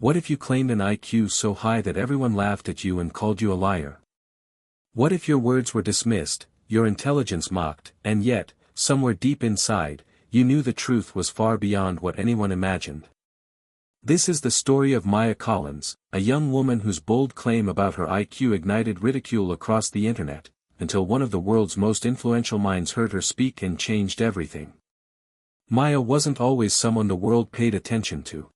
What if you claimed an IQ so high that everyone laughed at you and called you a liar? What if your words were dismissed, your intelligence mocked, and yet, somewhere deep inside, you knew the truth was far beyond what anyone imagined? This is the story of Maya Collins, a young woman whose bold claim about her IQ ignited ridicule across the internet, until one of the world's most influential minds heard her speak and changed everything. Maya wasn't always someone the world paid attention to.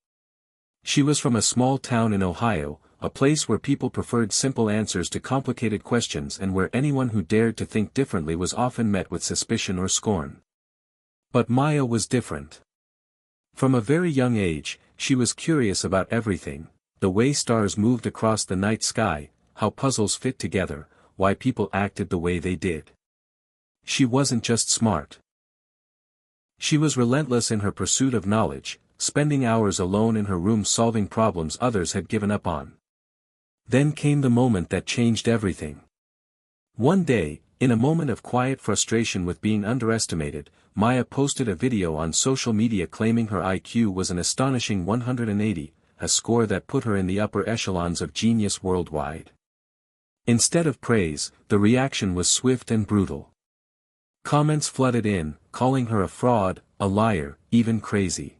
She was from a small town in Ohio, a place where people preferred simple answers to complicated questions and where anyone who dared to think differently was often met with suspicion or scorn. But Maya was different. From a very young age, she was curious about everything: the way stars moved across the night sky, how puzzles fit together, why people acted the way they did. She wasn't just smart. She was relentless in her pursuit of knowledge, spending hours alone in her room solving problems others had given up on. Then came the moment that changed everything. One day, in a moment of quiet frustration with being underestimated, Maya posted a video on social media claiming her IQ was an astonishing 180, a score that put her in the upper echelons of genius worldwide. Instead of praise, the reaction was swift and brutal. Comments flooded in, calling her a fraud, a liar, even crazy.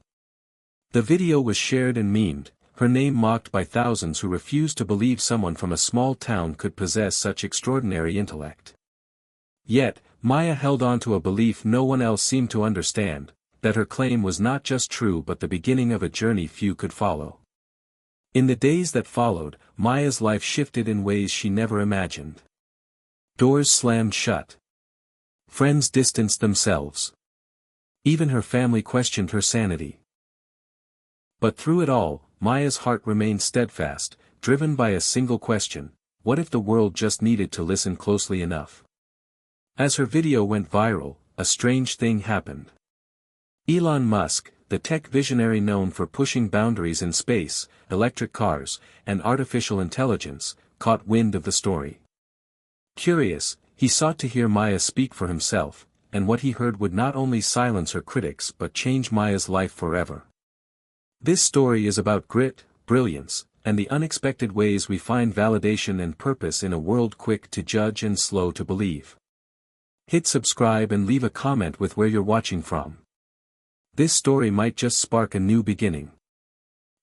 The video was shared and memed, her name mocked by thousands who refused to believe someone from a small town could possess such extraordinary intellect. Yet, Maya held on to a belief no one else seemed to understand, that her claim was not just true but the beginning of a journey few could follow. In the days that followed, Maya's life shifted in ways she never imagined. Doors slammed shut. Friends distanced themselves. Even her family questioned her sanity. But through it all, Maya's heart remained steadfast, driven by a single question: what if the world just needed to listen closely enough? As her video went viral, a strange thing happened. Elon Musk, the tech visionary known for pushing boundaries in space, electric cars, and artificial intelligence, caught wind of the story. Curious, he sought to hear Maya speak for himself, and what he heard would not only silence her critics but change Maya's life forever. This story is about grit, brilliance, and the unexpected ways we find validation and purpose in a world quick to judge and slow to believe. Hit subscribe and leave a comment with where you're watching from. This story might just spark a new beginning.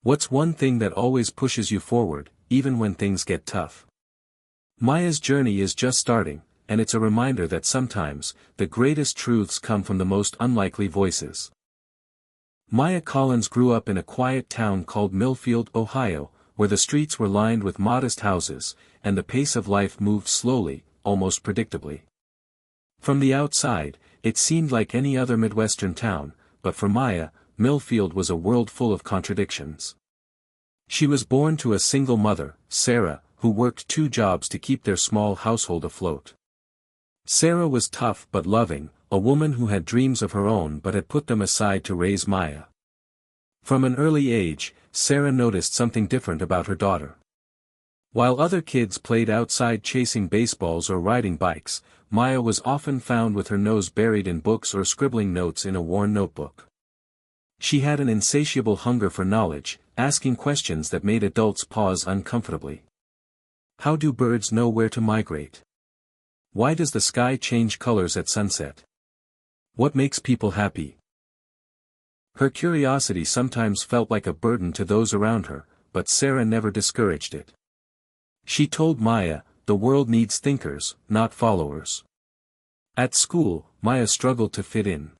What's one thing that always pushes you forward, even when things get tough? Maya's journey is just starting, and it's a reminder that sometimes, the greatest truths come from the most unlikely voices. Maya Collins grew up in a quiet town called Millfield, Ohio, where the streets were lined with modest houses, and the pace of life moved slowly, almost predictably. From the outside, it seemed like any other Midwestern town, but for Maya, Millfield was a world full of contradictions. She was born to a single mother, Sarah, who worked 2 jobs to keep their small household afloat. Sarah was tough but loving, a woman who had dreams of her own but had put them aside to raise Maya. From an early age, Sarah noticed something different about her daughter. While other kids played outside chasing baseballs or riding bikes, Maya was often found with her nose buried in books or scribbling notes in a worn notebook. She had an insatiable hunger for knowledge, asking questions that made adults pause uncomfortably. How do birds know where to migrate? Why does the sky change colors at sunset? What makes people happy? Her curiosity sometimes felt like a burden to those around her, but Sarah never discouraged it. She told Maya, "The world needs thinkers, not followers." At school, Maya struggled to fit in.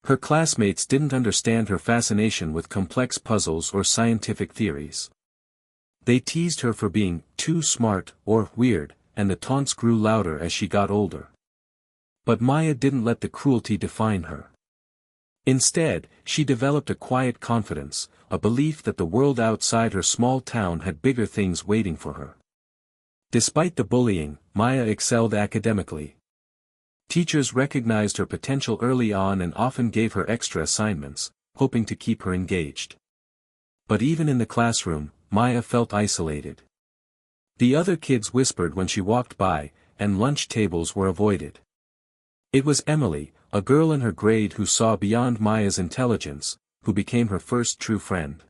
Her classmates didn't understand her fascination with complex puzzles or scientific theories. They teased her for being too smart or weird, and the taunts grew louder as she got older. But Maya didn't let the cruelty define her. Instead, she developed a quiet confidence, a belief that the world outside her small town had bigger things waiting for her. Despite the bullying, Maya excelled academically. Teachers recognized her potential early on and often gave her extra assignments, hoping to keep her engaged. But even in the classroom, Maya felt isolated. The other kids whispered when she walked by, and lunch tables were avoided. It was Emily, a girl in her grade who saw beyond Maya's intelligence, who became her first true friend.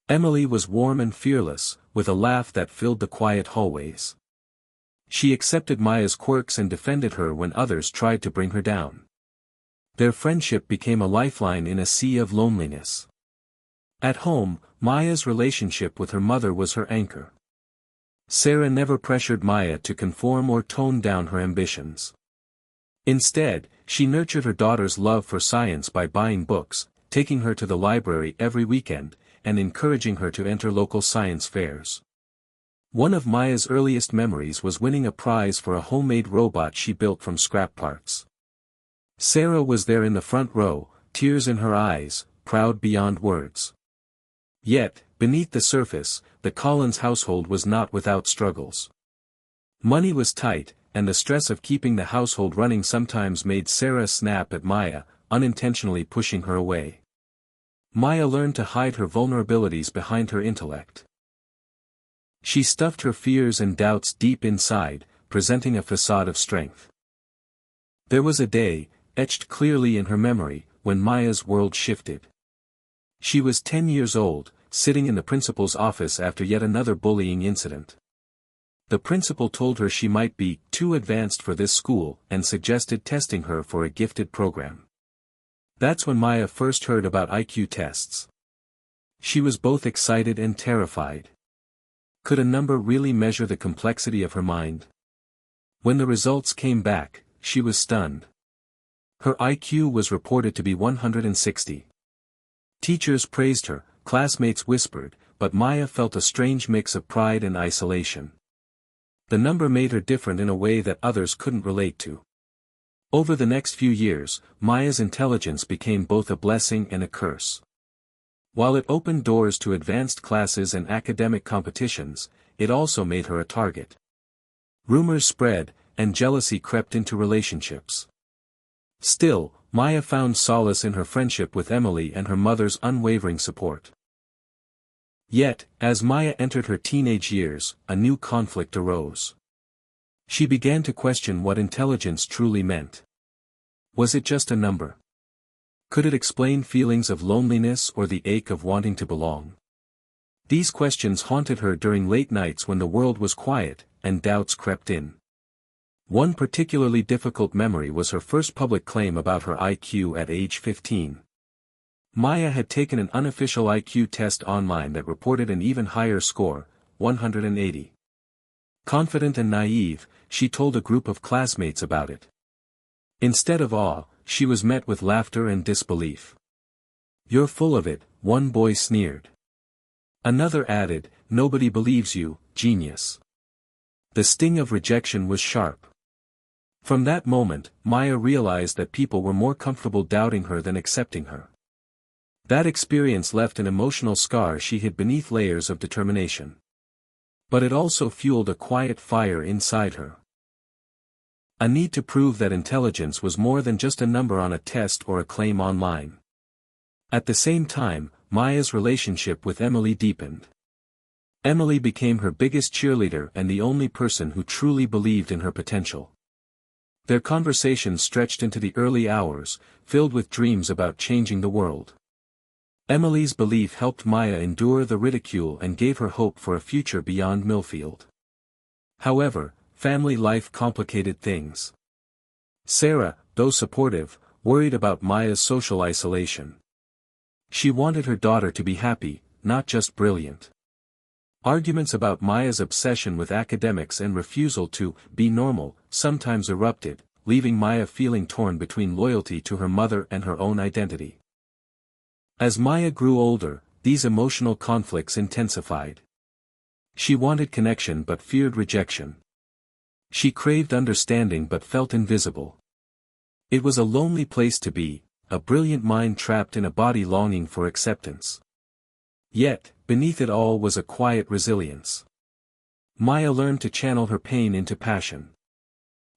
Emily was warm and fearless, with a laugh that filled the quiet hallways. She accepted Maya's quirks and defended her when others tried to bring her down. Their friendship became a lifeline in a sea of loneliness. At home, Maya's relationship with her mother was her anchor. Sarah never pressured Maya to conform or tone down her ambitions. Instead, she nurtured her daughter's love for science by buying books, taking her to the library every weekend, and encouraging her to enter local science fairs. One of Maya's earliest memories was winning a prize for a homemade robot she built from scrap parts. Sarah was there in the front row, tears in her eyes, proud beyond words. Yet, beneath the surface, the Collins household was not without struggles. Money was tight, and the stress of keeping the household running sometimes made Sarah snap at Maya, unintentionally pushing her away. Maya learned to hide her vulnerabilities behind her intellect. She stuffed her fears and doubts deep inside, presenting a facade of strength. There was a day, etched clearly in her memory, when Maya's world shifted. She was 10 years old, sitting in the principal's office after yet another bullying incident. The principal told her she might be too advanced for this school and suggested testing her for a gifted program. That's when Maya first heard about IQ tests. She was both excited and terrified. Could a number really measure the complexity of her mind? When the results came back, she was stunned. Her IQ was reported to be 160. Teachers praised her, classmates whispered, but Maya felt a strange mix of pride and isolation. The number made her different in a way that others couldn't relate to. Over the next few years, Maya's intelligence became both a blessing and a curse. While it opened doors to advanced classes and academic competitions, it also made her a target. Rumors spread, and jealousy crept into relationships. Still, Maya found solace in her friendship with Emily and her mother's unwavering support. Yet, as Maya entered her teenage years, a new conflict arose. She began to question what intelligence truly meant. Was it just a number? Could it explain feelings of loneliness or the ache of wanting to belong? These questions haunted her during late nights when the world was quiet, and doubts crept in. One particularly difficult memory was her first public claim about her IQ at age 15. Maya had taken an unofficial IQ test online that reported an even higher score, 180. Confident and naive, she told a group of classmates about it. Instead of awe, she was met with laughter and disbelief. "You're full of it," one boy sneered. Another added, "Nobody believes you, genius." The sting of rejection was sharp. From that moment, Maya realized that people were more comfortable doubting her than accepting her. That experience left an emotional scar she hid beneath layers of determination. But it also fueled a quiet fire inside her. A need to prove that intelligence was more than just a number on a test or a claim online. At the same time, Maya's relationship with Emily deepened. Emily became her biggest cheerleader and the only person who truly believed in her potential. Their conversations stretched into the early hours, filled with dreams about changing the world. Emily's belief helped Maya endure the ridicule and gave her hope for a future beyond Millfield. However, family life complicated things. Sarah, though supportive, worried about Maya's social isolation. She wanted her daughter to be happy, not just brilliant. Arguments about Maya's obsession with academics and refusal to be normal sometimes erupted, leaving Maya feeling torn between loyalty to her mother and her own identity. As Maya grew older, these emotional conflicts intensified. She wanted connection but feared rejection. She craved understanding but felt invisible. It was a lonely place to be, a brilliant mind trapped in a body longing for acceptance. Yet, beneath it all was a quiet resilience. Maya learned to channel her pain into passion.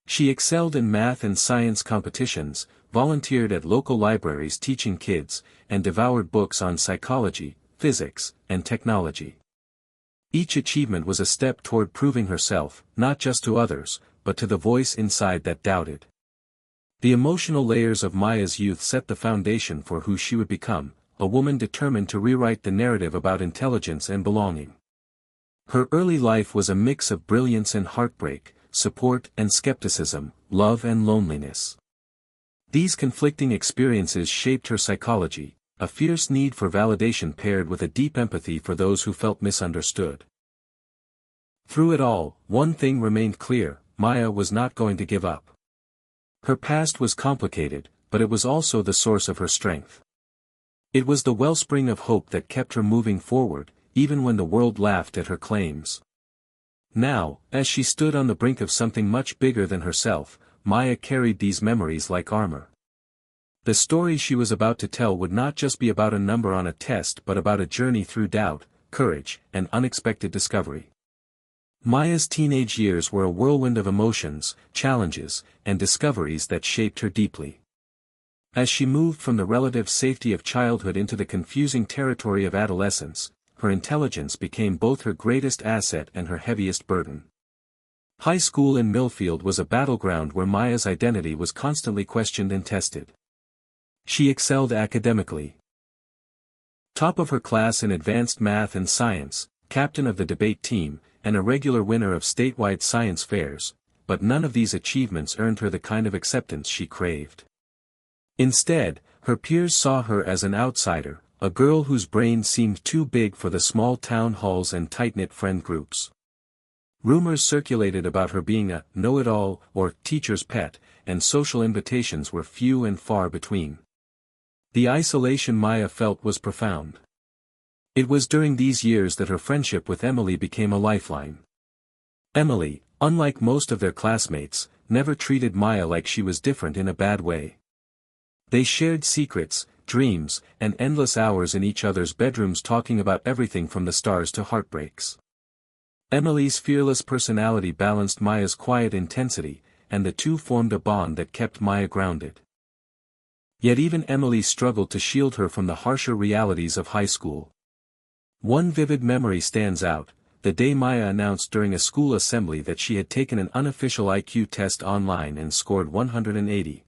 She excelled in math and science competitions, volunteered at local libraries teaching kids, and devoured books on psychology, physics, and technology. Each achievement was a step toward proving herself, not just to others, but to the voice inside that doubted. The emotional layers of Maya's youth set the foundation for who she would become, a woman determined to rewrite the narrative about intelligence and belonging. Her early life was a mix of brilliance and heartbreak, support and skepticism, love and loneliness. These conflicting experiences shaped her psychology, a fierce need for validation paired with a deep empathy for those who felt misunderstood. Through it all, one thing remained clear: Maya was not going to give up. Her past was complicated, but it was also the source of her strength. It was the wellspring of hope that kept her moving forward, even when the world laughed at her claims. Now, as she stood on the brink of something much bigger than herself, Maya carried these memories like armor. The story she was about to tell would not just be about a number on a test but about a journey through doubt, courage, and unexpected discovery. Maya's teenage years were a whirlwind of emotions, challenges, and discoveries that shaped her deeply. As she moved from the relative safety of childhood into the confusing territory of adolescence, her intelligence became both her greatest asset and her heaviest burden. High school in Millfield was a battleground where Maya's identity was constantly questioned and tested. She excelled academically. Top of her class in advanced math and science, captain of the debate team, and a regular winner of statewide science fairs, but none of these achievements earned her the kind of acceptance she craved. Instead, her peers saw her as an outsider, a girl whose brain seemed too big for the small town halls and tight-knit friend groups. Rumors circulated about her being a know-it-all or teacher's pet, and social invitations were few and far between. The isolation Maya felt was profound. It was during these years that her friendship with Emily became a lifeline. Emily, unlike most of their classmates, never treated Maya like she was different in a bad way. They shared secrets, dreams, and endless hours in each other's bedrooms talking about everything from the stars to heartbreaks. Emily's fearless personality balanced Maya's quiet intensity, and the two formed a bond that kept Maya grounded. Yet even Emily struggled to shield her from the harsher realities of high school. One vivid memory stands out: the day Maya announced during a school assembly that she had taken an unofficial IQ test online and scored 180.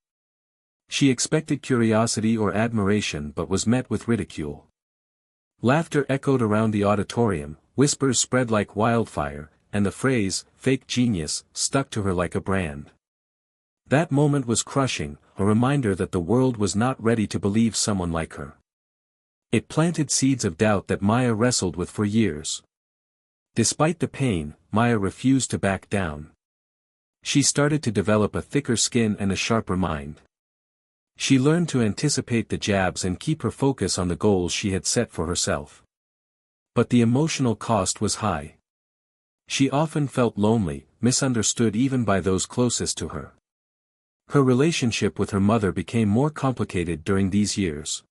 She expected curiosity or admiration but was met with ridicule. Laughter echoed around the auditorium, whispers spread like wildfire, and the phrase, "fake genius," stuck to her like a brand. That moment was crushing, a reminder that the world was not ready to believe someone like her. It planted seeds of doubt that Maya wrestled with for years. Despite the pain, Maya refused to back down. She started to develop a thicker skin and a sharper mind. She learned to anticipate the jabs and keep her focus on the goals she had set for herself. But the emotional cost was high. She often felt lonely, misunderstood even by those closest to her. Her relationship with her mother became more complicated during these years.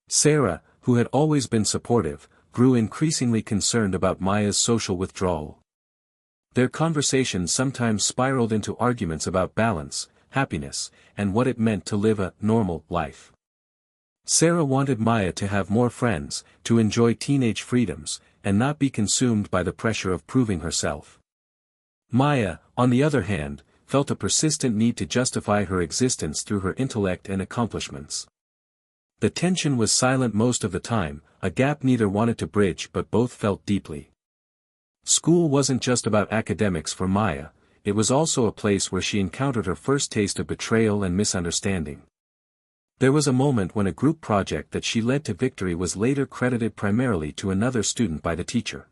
Sarah, who had always been supportive, grew increasingly concerned about Maya's social withdrawal. Their conversations sometimes spiraled into arguments about balance, happiness, and what it meant to live a normal life. Sarah wanted Maya to have more friends, to enjoy teenage freedoms, and not be consumed by the pressure of proving herself. Maya, on the other hand, felt a persistent need to justify her existence through her intellect and accomplishments. The tension was silent most of the time, a gap neither wanted to bridge but both felt deeply. School wasn't just about academics for Maya, it was also a place where she encountered her first taste of betrayal and misunderstanding. There was a moment when a group project that she led to victory was later credited primarily to another student by the teacher.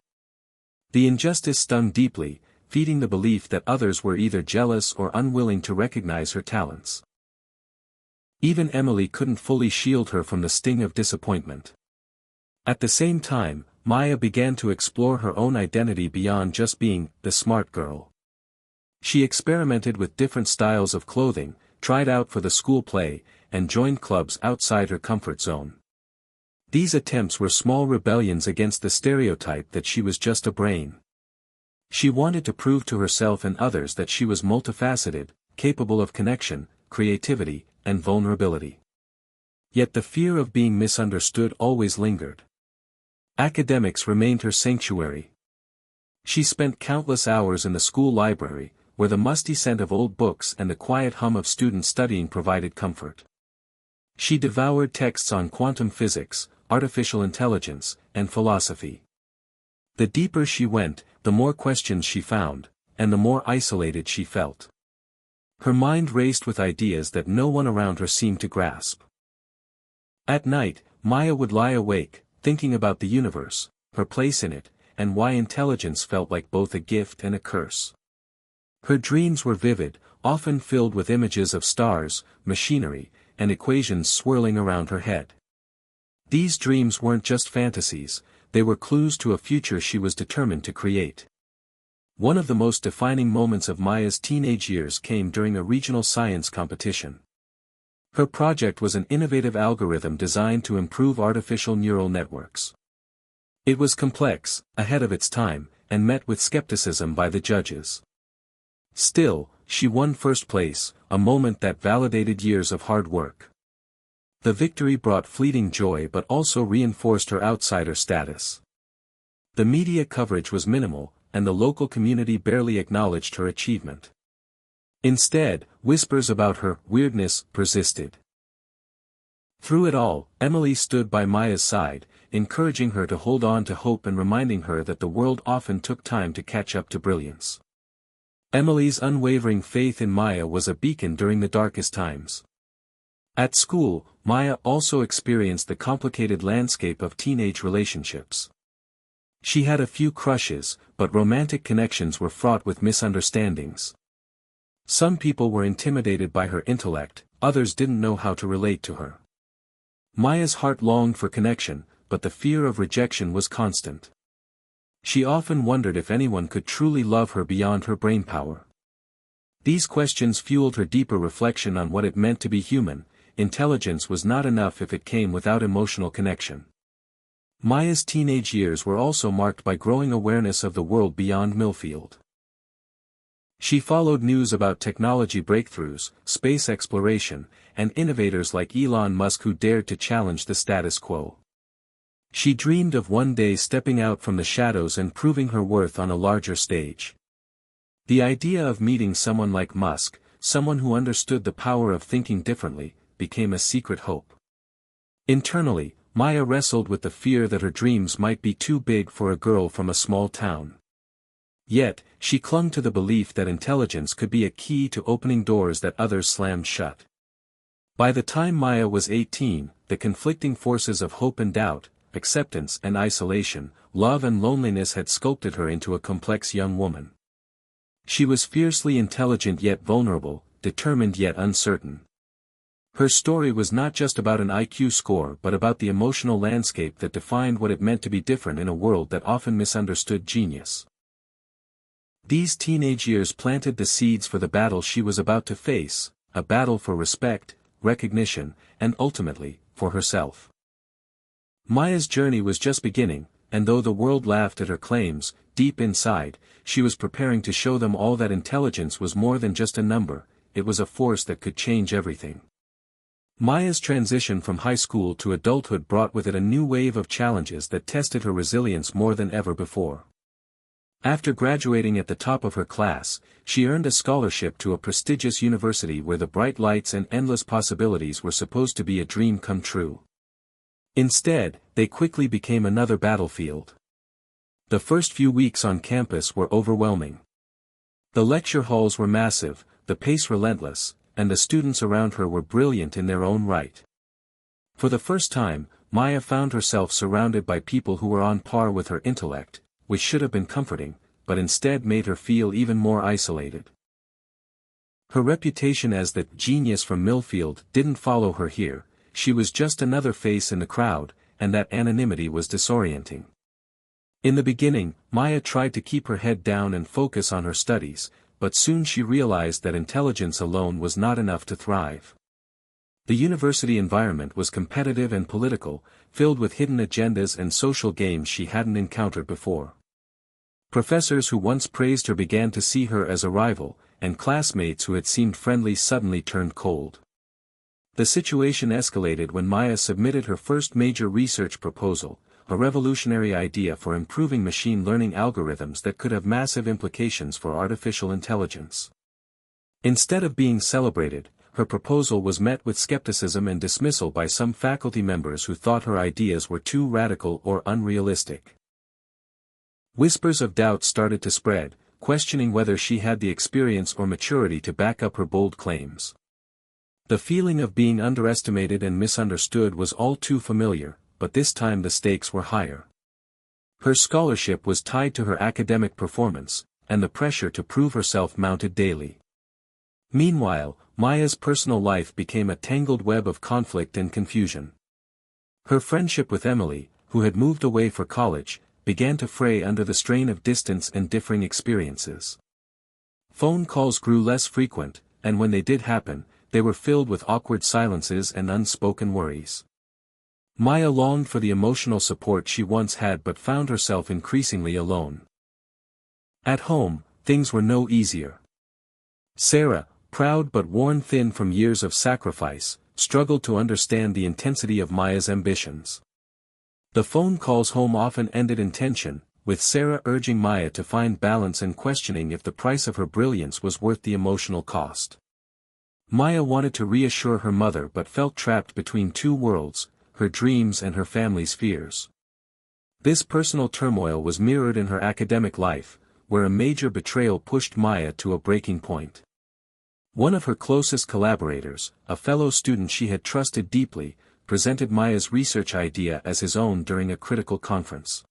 The injustice stung deeply, feeding the belief that others were either jealous or unwilling to recognize her talents. Even Emily couldn't fully shield her from the sting of disappointment. At the same time, Maya began to explore her own identity beyond just being the smart girl. She experimented with different styles of clothing, tried out for the school play, and joined clubs outside her comfort zone. These attempts were small rebellions against the stereotype that she was just a brain. She wanted to prove to herself and others that she was multifaceted, capable of connection, creativity, and vulnerability. Yet the fear of being misunderstood always lingered. Academics remained her sanctuary. She spent countless hours in the school library, where the musty scent of old books and the quiet hum of students studying provided comfort. She devoured texts on quantum physics, artificial intelligence, and philosophy. The deeper she went, the more questions she found, and the more isolated she felt. Her mind raced with ideas that no one around her seemed to grasp. At night, Maya would lie awake, thinking about the universe, her place in it, and why intelligence felt like both a gift and a curse. Her dreams were vivid, often filled with images of stars, machinery, and equations swirling around her head. These dreams weren't just fantasies, they were clues to a future she was determined to create. One of the most defining moments of Maya's teenage years came during a regional science competition. Her project was an innovative algorithm designed to improve artificial neural networks. It was complex, ahead of its time, and met with skepticism by the judges. Still, she won first place, a moment that validated years of hard work. The victory brought fleeting joy but also reinforced her outsider status. The media coverage was minimal, and the local community barely acknowledged her achievement. Instead, whispers about her weirdness persisted. Through it all, Emily stood by Maya's side, encouraging her to hold on to hope and reminding her that the world often took time to catch up to brilliance. Emily's unwavering faith in Maya was a beacon during the darkest times. At school, Maya also experienced the complicated landscape of teenage relationships. She had a few crushes, but romantic connections were fraught with misunderstandings. Some people were intimidated by her intellect, others didn't know how to relate to her. Maya's heart longed for connection, but the fear of rejection was constant. She often wondered if anyone could truly love her beyond her brainpower. These questions fueled her deeper reflection on what it meant to be human. Intelligence was not enough if it came without emotional connection. Maya's teenage years were also marked by growing awareness of the world beyond Millfield. She followed news about technology breakthroughs, space exploration, and innovators like Elon Musk who dared to challenge the status quo. She dreamed of one day stepping out from the shadows and proving her worth on a larger stage. The idea of meeting someone like Musk, someone who understood the power of thinking differently, became a secret hope. Internally, Maya wrestled with the fear that her dreams might be too big for a girl from a small town. Yet, she clung to the belief that intelligence could be a key to opening doors that others slammed shut. By the time Maya was 18, the conflicting forces of hope and doubt, acceptance and isolation, love and loneliness had sculpted her into a complex young woman. She was fiercely intelligent yet vulnerable, determined yet uncertain. Her story was not just about an IQ score but about the emotional landscape that defined what it meant to be different in a world that often misunderstood genius. These teenage years planted the seeds for the battle she was about to face, a battle for respect, recognition, and ultimately, for herself. Maya's journey was just beginning, and though the world laughed at her claims, deep inside, she was preparing to show them all that intelligence was more than just a number, it was a force that could change everything. Maya's transition from high school to adulthood brought with it a new wave of challenges that tested her resilience more than ever before. After graduating at the top of her class, she earned a scholarship to a prestigious university where the bright lights and endless possibilities were supposed to be a dream come true. Instead, they quickly became another battlefield. The first few weeks on campus were overwhelming. The lecture halls were massive, the pace relentless, and the students around her were brilliant in their own right. For the first time, Maya found herself surrounded by people who were on par with her intellect, which should have been comforting, but instead made her feel even more isolated. Her reputation as the genius from Millfield didn't follow her here, she was just another face in the crowd, and that anonymity was disorienting. In the beginning, Maya tried to keep her head down and focus on her studies, but soon she realized that intelligence alone was not enough to thrive. The university environment was competitive and political, filled with hidden agendas and social games she hadn't encountered before. Professors who once praised her began to see her as a rival, and classmates who had seemed friendly suddenly turned cold. The situation escalated when Maya submitted her first major research proposal, a revolutionary idea for improving machine learning algorithms that could have massive implications for artificial intelligence. Instead of being celebrated, her proposal was met with skepticism and dismissal by some faculty members who thought her ideas were too radical or unrealistic. Whispers of doubt started to spread, questioning whether she had the experience or maturity to back up her bold claims. The feeling of being underestimated and misunderstood was all too familiar, but this time the stakes were higher. Her scholarship was tied to her academic performance, and the pressure to prove herself mounted daily. Meanwhile, Maya's personal life became a tangled web of conflict and confusion. Her friendship with Emily, who had moved away for college, began to fray under the strain of distance and differing experiences. Phone calls grew less frequent, and when they did happen, they were filled with awkward silences and unspoken worries. Maya longed for the emotional support she once had but found herself increasingly alone. At home, things were no easier. Sarah, proud but worn thin from years of sacrifice, struggled to understand the intensity of Maya's ambitions. The phone calls home often ended in tension, with Sarah urging Maya to find balance and questioning if the price of her brilliance was worth the emotional cost. Maya wanted to reassure her mother but felt trapped between two worlds, her dreams and her family's fears. This personal turmoil was mirrored in her academic life, where a major betrayal pushed Maya to a breaking point. One of her closest collaborators, a fellow student she had trusted deeply, presented Maya's research idea as his own during a critical conference.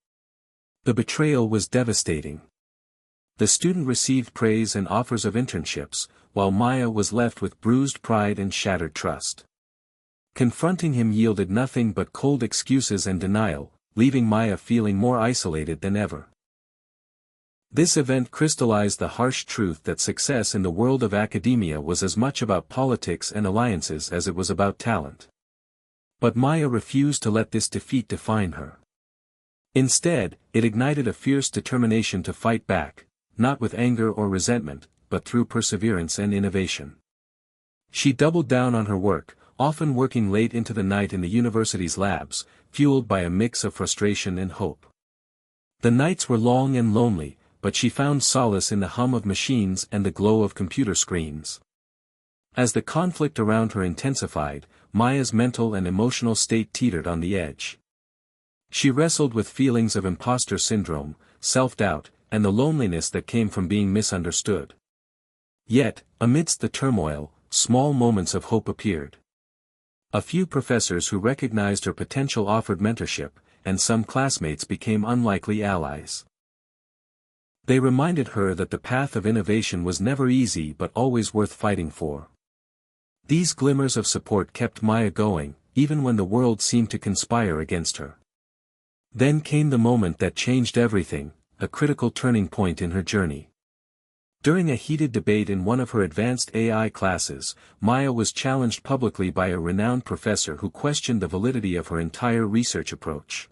The betrayal was devastating. The student received praise and offers of internships, while Maya was left with bruised pride and shattered trust. Confronting him yielded nothing but cold excuses and denial, leaving Maya feeling more isolated than ever. This event crystallized the harsh truth that success in the world of academia was as much about politics and alliances as it was about talent. But Maya refused to let this defeat define her. Instead, it ignited a fierce determination to fight back, not with anger or resentment, but through perseverance and innovation. She doubled down on her work, often working late into the night in the university's labs, fueled by a mix of frustration and hope. The nights were long and lonely, but she found solace in the hum of machines and the glow of computer screens. As the conflict around her intensified, Maya's mental and emotional state teetered on the edge. She wrestled with feelings of imposter syndrome, self-doubt, and the loneliness that came from being misunderstood. Yet, amidst the turmoil, small moments of hope appeared. A few professors who recognized her potential offered mentorship, and some classmates became unlikely allies. They reminded her that the path of innovation was never easy but always worth fighting for. These glimmers of support kept Maya going, even when the world seemed to conspire against her. Then came the moment that changed everything, a critical turning point in her journey. During a heated debate in one of her advanced AI classes, Maya was challenged publicly by a renowned professor who questioned the validity of her entire research approach.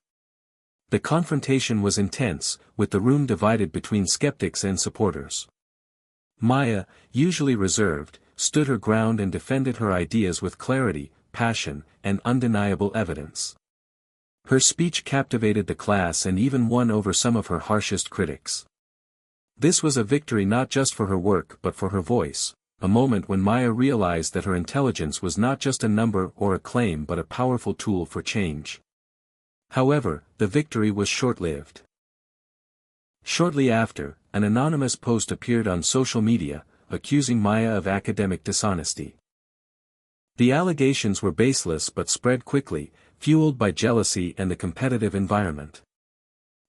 The confrontation was intense, with the room divided between skeptics and supporters. Maya, usually reserved, stood her ground and defended her ideas with clarity, passion, and undeniable evidence. Her speech captivated the class and even won over some of her harshest critics. This was a victory not just for her work but for her voice, a moment when Maya realized that her intelligence was not just a number or a claim but a powerful tool for change. However, the victory was short-lived. Shortly after, an anonymous post appeared on social media, accusing Maya of academic dishonesty. The allegations were baseless but spread quickly, fueled by jealousy and the competitive environment.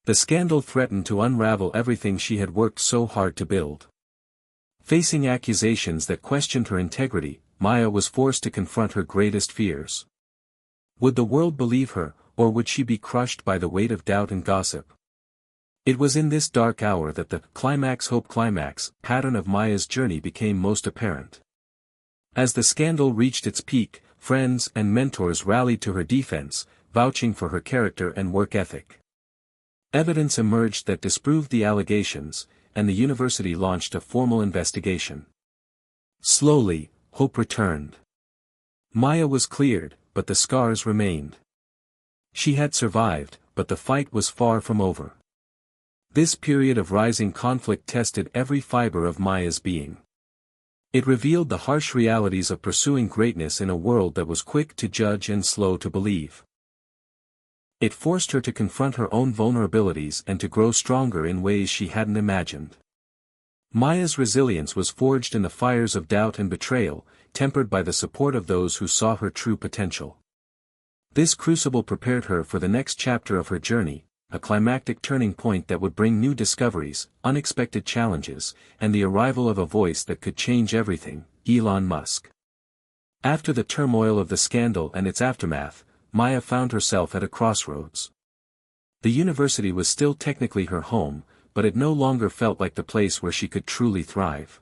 The scandal threatened to unravel everything she had worked so hard to build. Facing accusations that questioned her integrity, Maya was forced to confront her greatest fears. Would the world believe her, or would she be crushed by the weight of doubt and gossip? It was in this dark hour that the climax-hope-climax pattern of Maya's journey became most apparent. As the scandal reached its peak, friends and mentors rallied to her defense, vouching for her character and work ethic. Evidence emerged that disproved the allegations, and the university launched a formal investigation. Slowly, hope returned. Maya was cleared, but the scars remained. She had survived, but the fight was far from over. This period of rising conflict tested every fiber of Maya's being. It revealed the harsh realities of pursuing greatness in a world that was quick to judge and slow to believe. It forced her to confront her own vulnerabilities and to grow stronger in ways she hadn't imagined. Maya's resilience was forged in the fires of doubt and betrayal, tempered by the support of those who saw her true potential. This crucible prepared her for the next chapter of her journey, a climactic turning point that would bring new discoveries, unexpected challenges, and the arrival of a voice that could change everything, Elon Musk. After the turmoil of the scandal and its aftermath, Maya found herself at a crossroads. The university was still technically her home, but it no longer felt like the place where she could truly thrive.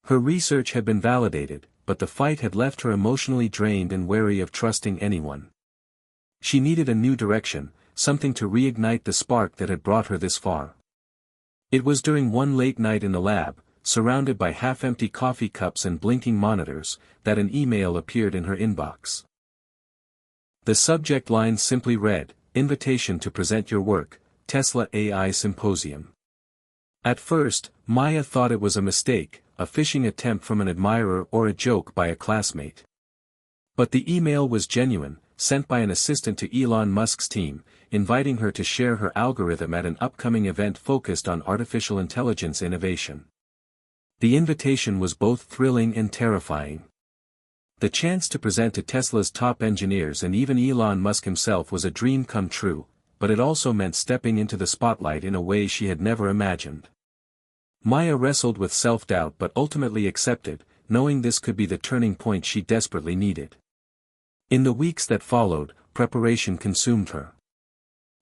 Her research had been validated, but the fight had left her emotionally drained and wary of trusting anyone. She needed a new direction, something to reignite the spark that had brought her this far. It was during one late night in the lab, surrounded by half-empty coffee cups and blinking monitors, that an email appeared in her inbox. The subject line simply read, "Invitation to present your work, Tesla AI Symposium." At first, Maya thought it was a mistake, a phishing attempt from an admirer or a joke by a classmate. But the email was genuine, sent by an assistant to Elon Musk's team, inviting her to share her algorithm at an upcoming event focused on artificial intelligence innovation. The invitation was both thrilling and terrifying. The chance to present to Tesla's top engineers and even Elon Musk himself was a dream come true, but it also meant stepping into the spotlight in a way she had never imagined. Maya wrestled with self-doubt but ultimately accepted, knowing this could be the turning point she desperately needed. In the weeks that followed, preparation consumed her.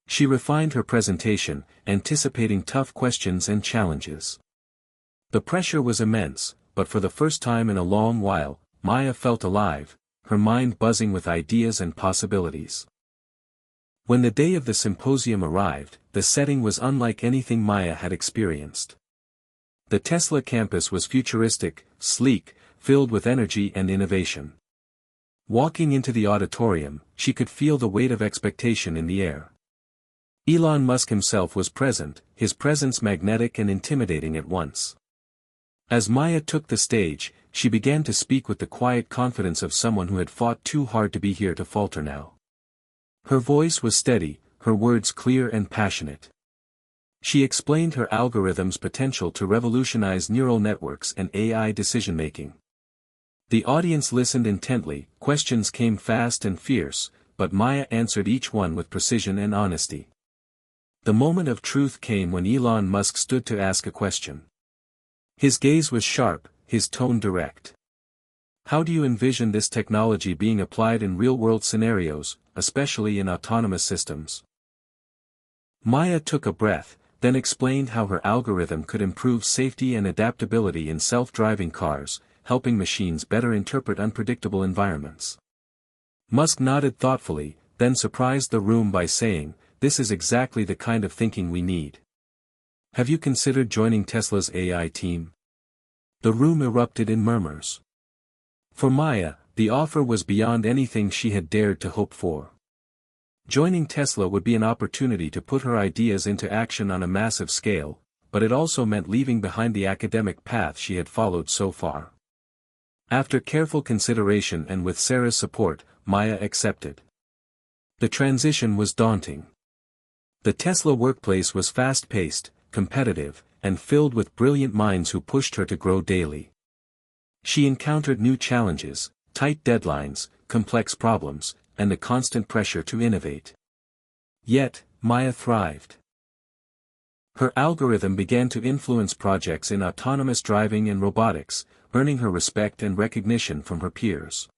She refined her presentation, anticipating tough questions and challenges. The pressure was immense, but for the first time in a long while, Maya felt alive, her mind buzzing with ideas and possibilities. When the day of the symposium arrived, the setting was unlike anything Maya had experienced. The Tesla campus was futuristic, sleek, filled with energy and innovation. Walking into the auditorium, she could feel the weight of expectation in the air. Elon Musk himself was present, his presence magnetic and intimidating at once. As Maya took the stage, she began to speak with the quiet confidence of someone who had fought too hard to be here to falter now. Her voice was steady, her words clear and passionate. She explained her algorithm's potential to revolutionize neural networks and AI decision-making. The audience listened intently, questions came fast and fierce, but Maya answered each one with precision and honesty. The moment of truth came when Elon Musk stood to ask a question. His gaze was sharp, his tone direct. "How do you envision this technology being applied in real-world scenarios, especially in autonomous systems?" Maya took a breath, then explained how her algorithm could improve safety and adaptability in self-driving cars, helping machines better interpret unpredictable environments. Musk nodded thoughtfully, then surprised the room by saying, "This is exactly the kind of thinking we need. Have you considered joining Tesla's AI team?" The room erupted in murmurs. For Maya, the offer was beyond anything she had dared to hope for. Joining Tesla would be an opportunity to put her ideas into action on a massive scale, but it also meant leaving behind the academic path she had followed so far. After careful consideration and with Sarah's support, Maya accepted. The transition was daunting. The Tesla workplace was fast-paced, competitive, and filled with brilliant minds who pushed her to grow daily. She encountered new challenges, tight deadlines, complex problems, and the constant pressure to innovate. Yet, Maya thrived. Her algorithm began to influence projects in autonomous driving and robotics, earning her respect and recognition from her peers.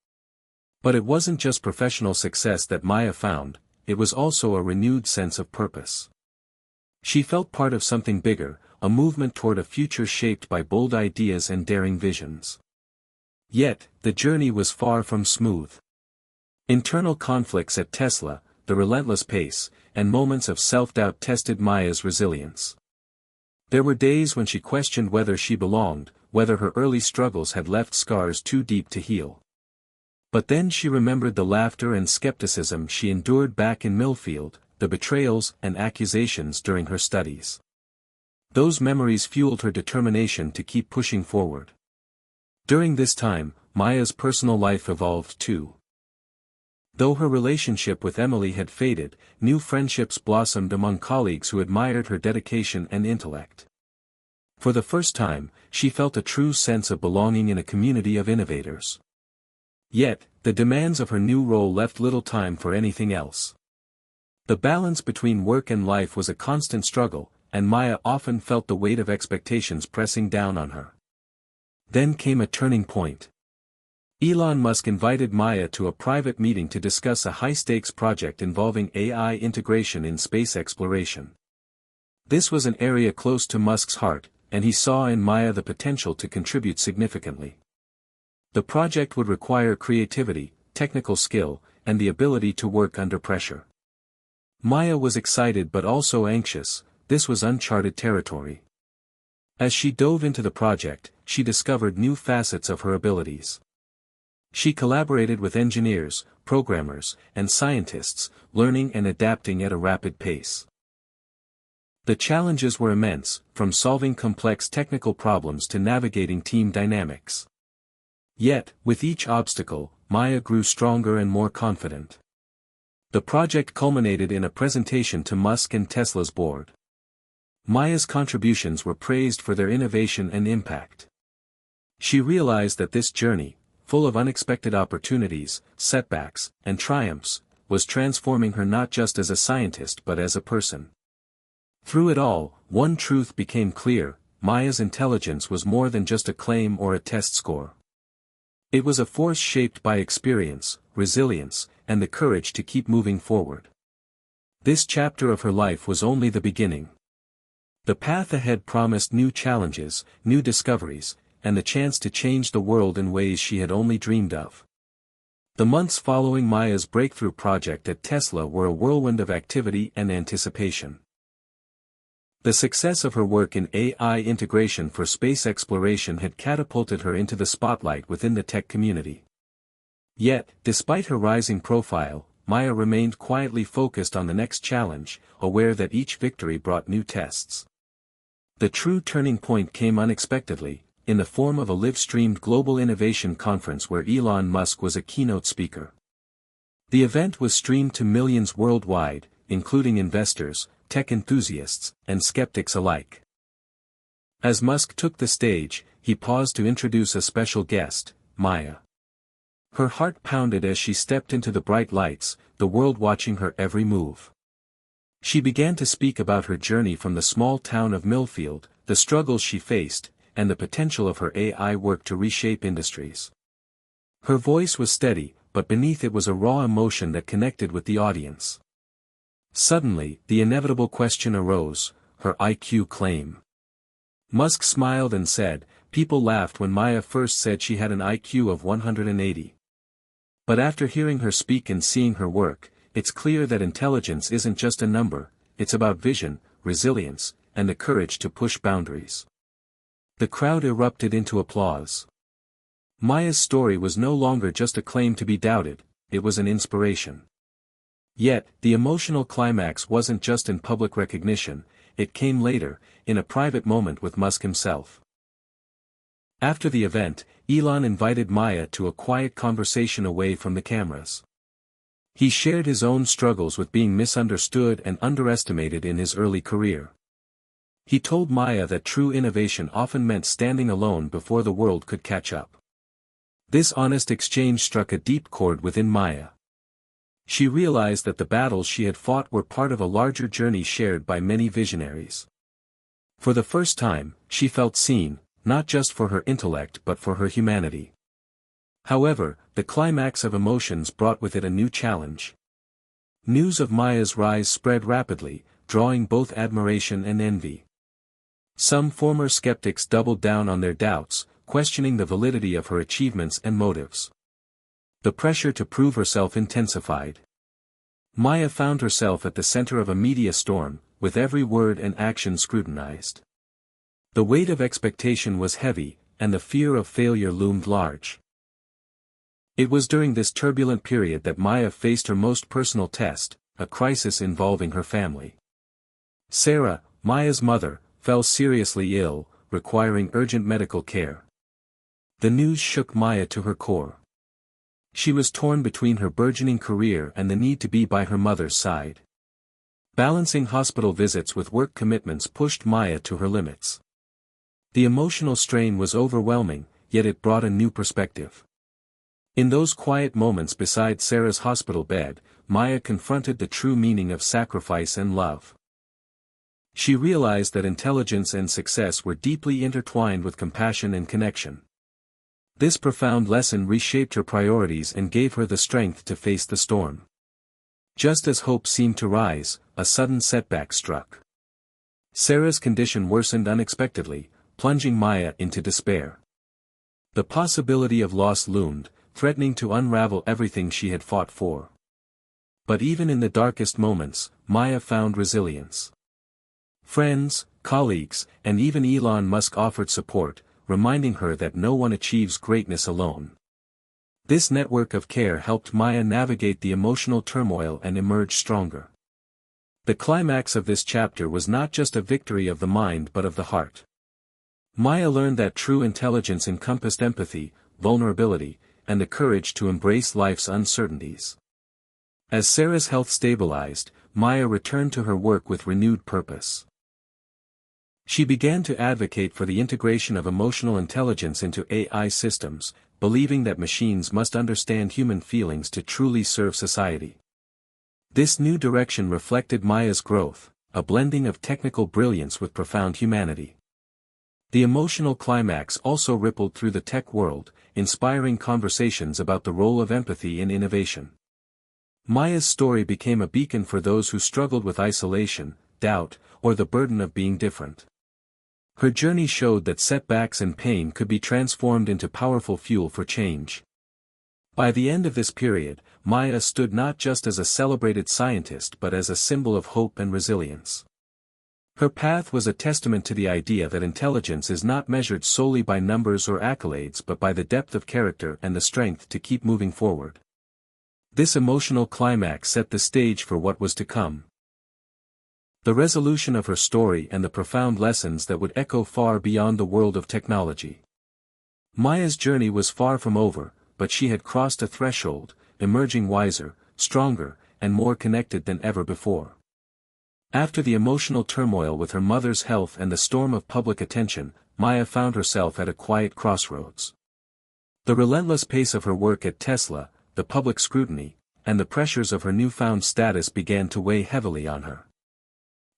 But it wasn't just professional success that Maya found, it was also a renewed sense of purpose. She felt part of something bigger, a movement toward a future shaped by bold ideas and daring visions. Yet, the journey was far from smooth. Internal conflicts at Tesla, the relentless pace, and moments of self-doubt tested Maya's resilience. There were days when she questioned whether she belonged, whether her early struggles had left scars too deep to heal. But then she remembered the laughter and skepticism she endured back in Millfield, the betrayals and accusations during her studies. Those memories fueled her determination to keep pushing forward. During this time, Maya's personal life evolved too. Though her relationship with Emily had faded, new friendships blossomed among colleagues who admired her dedication and intellect. For the first time, she felt a true sense of belonging in a community of innovators. Yet, the demands of her new role left little time for anything else. The balance between work and life was a constant struggle, and Maya often felt the weight of expectations pressing down on her. Then came a turning point. Elon Musk invited Maya to a private meeting to discuss a high-stakes project involving AI integration in space exploration. This was an area close to Musk's heart, and he saw in Maya the potential to contribute significantly. The project would require creativity, technical skill, and the ability to work under pressure. Maya was excited but also anxious. This was uncharted territory. As she dove into the project, she discovered new facets of her abilities. She collaborated with engineers, programmers, and scientists, learning and adapting at a rapid pace. The challenges were immense, from solving complex technical problems to navigating team dynamics. Yet, with each obstacle, Maya grew stronger and more confident. The project culminated in a presentation to Musk and Tesla's board. Maya's contributions were praised for their innovation and impact. She realized that this journey, full of unexpected opportunities, setbacks, and triumphs, was transforming her not just as a scientist but as a person. Through it all, one truth became clear: Maya's intelligence was more than just a claim or a test score. It was a force shaped by experience, resilience, and the courage to keep moving forward. This chapter of her life was only the beginning. The path ahead promised new challenges, new discoveries, and the chance to change the world in ways she had only dreamed of. The months following Maya's breakthrough project at Tesla were a whirlwind of activity and anticipation. The success of her work in AI integration for space exploration had catapulted her into the spotlight within the tech community. Yet, despite her rising profile, Maya remained quietly focused on the next challenge, aware that each victory brought new tests. The true turning point came unexpectedly, in the form of a live-streamed global innovation conference where Elon Musk was a keynote speaker. The event was streamed to millions worldwide, including investors, tech enthusiasts, and skeptics alike. As Musk took the stage, he paused to introduce a special guest, Maya. Her heart pounded as she stepped into the bright lights, the world watching her every move. She began to speak about her journey from the small town of Millfield, the struggles she faced, and the potential of her AI work to reshape industries. Her voice was steady, but beneath it was a raw emotion that connected with the audience. Suddenly, the inevitable question arose: her IQ claim. Musk smiled and said, "People laughed when Maya first said she had an IQ of 180. But after hearing her speak and seeing her work, it's clear that intelligence isn't just a number, it's about vision, resilience, and the courage to push boundaries." The crowd erupted into applause. Maya's story was no longer just a claim to be doubted, it was an inspiration. Yet, the emotional climax wasn't just in public recognition, it came later, in a private moment with Musk himself. After the event, Elon invited Maya to a quiet conversation away from the cameras. He shared his own struggles with being misunderstood and underestimated in his early career. He told Maya that true innovation often meant standing alone before the world could catch up. This honest exchange struck a deep chord within Maya. She realized that the battles she had fought were part of a larger journey shared by many visionaries. For the first time, she felt seen, not just for her intellect but for her humanity. However, the climax of emotions brought with it a new challenge. News of Maya's rise spread rapidly, drawing both admiration and envy. Some former skeptics doubled down on their doubts, questioning the validity of her achievements and motives. The pressure to prove herself intensified. Maya found herself at the center of a media storm, with every word and action scrutinized. The weight of expectation was heavy, and the fear of failure loomed large. It was during this turbulent period that Maya faced her most personal test, a crisis involving her family. Sarah, Maya's mother, fell seriously ill, requiring urgent medical care. The news shook Maya to her core. She was torn between her burgeoning career and the need to be by her mother's side. Balancing hospital visits with work commitments pushed Maya to her limits. The emotional strain was overwhelming, yet it brought a new perspective. In those quiet moments beside Sarah's hospital bed, Maya confronted the true meaning of sacrifice and love. She realized that intelligence and success were deeply intertwined with compassion and connection. This profound lesson reshaped her priorities and gave her the strength to face the storm. Just as hope seemed to rise, a sudden setback struck. Sarah's condition worsened unexpectedly, plunging Maya into despair. The possibility of loss loomed, threatening to unravel everything she had fought for. But even in the darkest moments, Maya found resilience. Friends, colleagues, and even Elon Musk offered support, reminding her that no one achieves greatness alone. This network of care helped Maya navigate the emotional turmoil and emerge stronger. The climax of this chapter was not just a victory of the mind but of the heart. Maya learned that true intelligence encompassed empathy, vulnerability, and the courage to embrace life's uncertainties. As Sarah's health stabilized, Maya returned to her work with renewed purpose. She began to advocate for the integration of emotional intelligence into AI systems, believing that machines must understand human feelings to truly serve society. This new direction reflected Maya's growth, a blending of technical brilliance with profound humanity. The emotional climax also rippled through the tech world, inspiring conversations about the role of empathy in innovation. Maya's story became a beacon for those who struggled with isolation, doubt, or the burden of being different. Her journey showed that setbacks and pain could be transformed into powerful fuel for change. By the end of this period, Maya stood not just as a celebrated scientist but as a symbol of hope and resilience. Her path was a testament to the idea that intelligence is not measured solely by numbers or accolades but by the depth of character and the strength to keep moving forward. This emotional climax set the stage for what was to come. The resolution of her story and the profound lessons that would echo far beyond the world of technology. Maya's journey was far from over, but she had crossed a threshold, emerging wiser, stronger, and more connected than ever before. After the emotional turmoil with her mother's health and the storm of public attention, Maya found herself at a quiet crossroads. The relentless pace of her work at Tesla, the public scrutiny, and the pressures of her newfound status began to weigh heavily on her.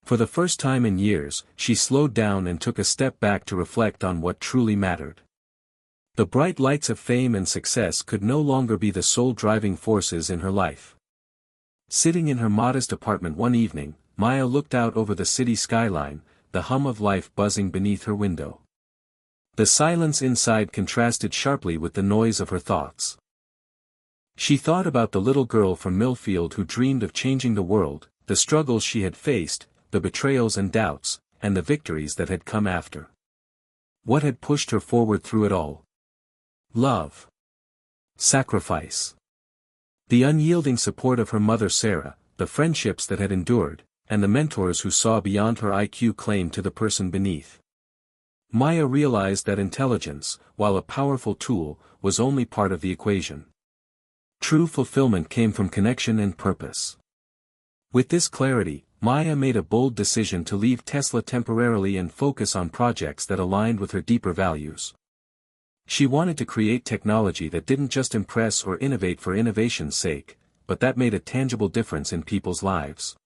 For the first time in years, she slowed down and took a step back to reflect on what truly mattered. The bright lights of fame and success could no longer be the sole driving forces in her life. Sitting in her modest apartment one evening, Maya looked out over the city skyline, the hum of life buzzing beneath her window. The silence inside contrasted sharply with the noise of her thoughts. She thought about the little girl from Millfield who dreamed of changing the world, the struggles she had faced, the betrayals and doubts, and the victories that had come after. What had pushed her forward through it all? Love. Sacrifice. The unyielding support of her mother Sarah, the friendships that had endured, and the mentors who saw beyond her IQ claim to the person beneath. Maya realized that intelligence, while a powerful tool, was only part of the equation. True fulfillment came from connection and purpose. With this clarity, Maya made a bold decision to leave Tesla temporarily and focus on projects that aligned with her deeper values. She wanted to create technology that didn't just impress or innovate for innovation's sake, but that made a tangible difference in people's lives.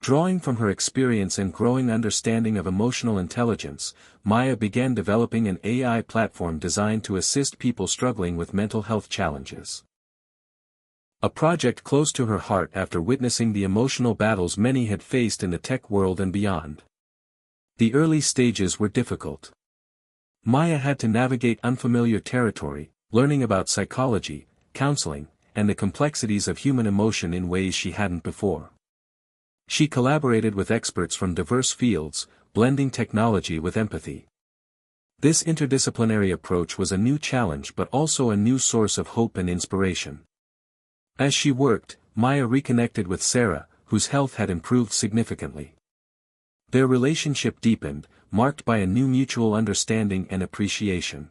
Drawing from her experience and growing understanding of emotional intelligence, Maya began developing an AI platform designed to assist people struggling with mental health challenges. A project close to her heart after witnessing the emotional battles many had faced in the tech world and beyond. The early stages were difficult. Maya had to navigate unfamiliar territory, learning about psychology, counseling, and the complexities of human emotion in ways she hadn't before. She collaborated with experts from diverse fields, blending technology with empathy. This interdisciplinary approach was a new challenge but also a new source of hope and inspiration. As she worked, Maya reconnected with Sarah, whose health had improved significantly. Their relationship deepened, marked by a new mutual understanding and appreciation.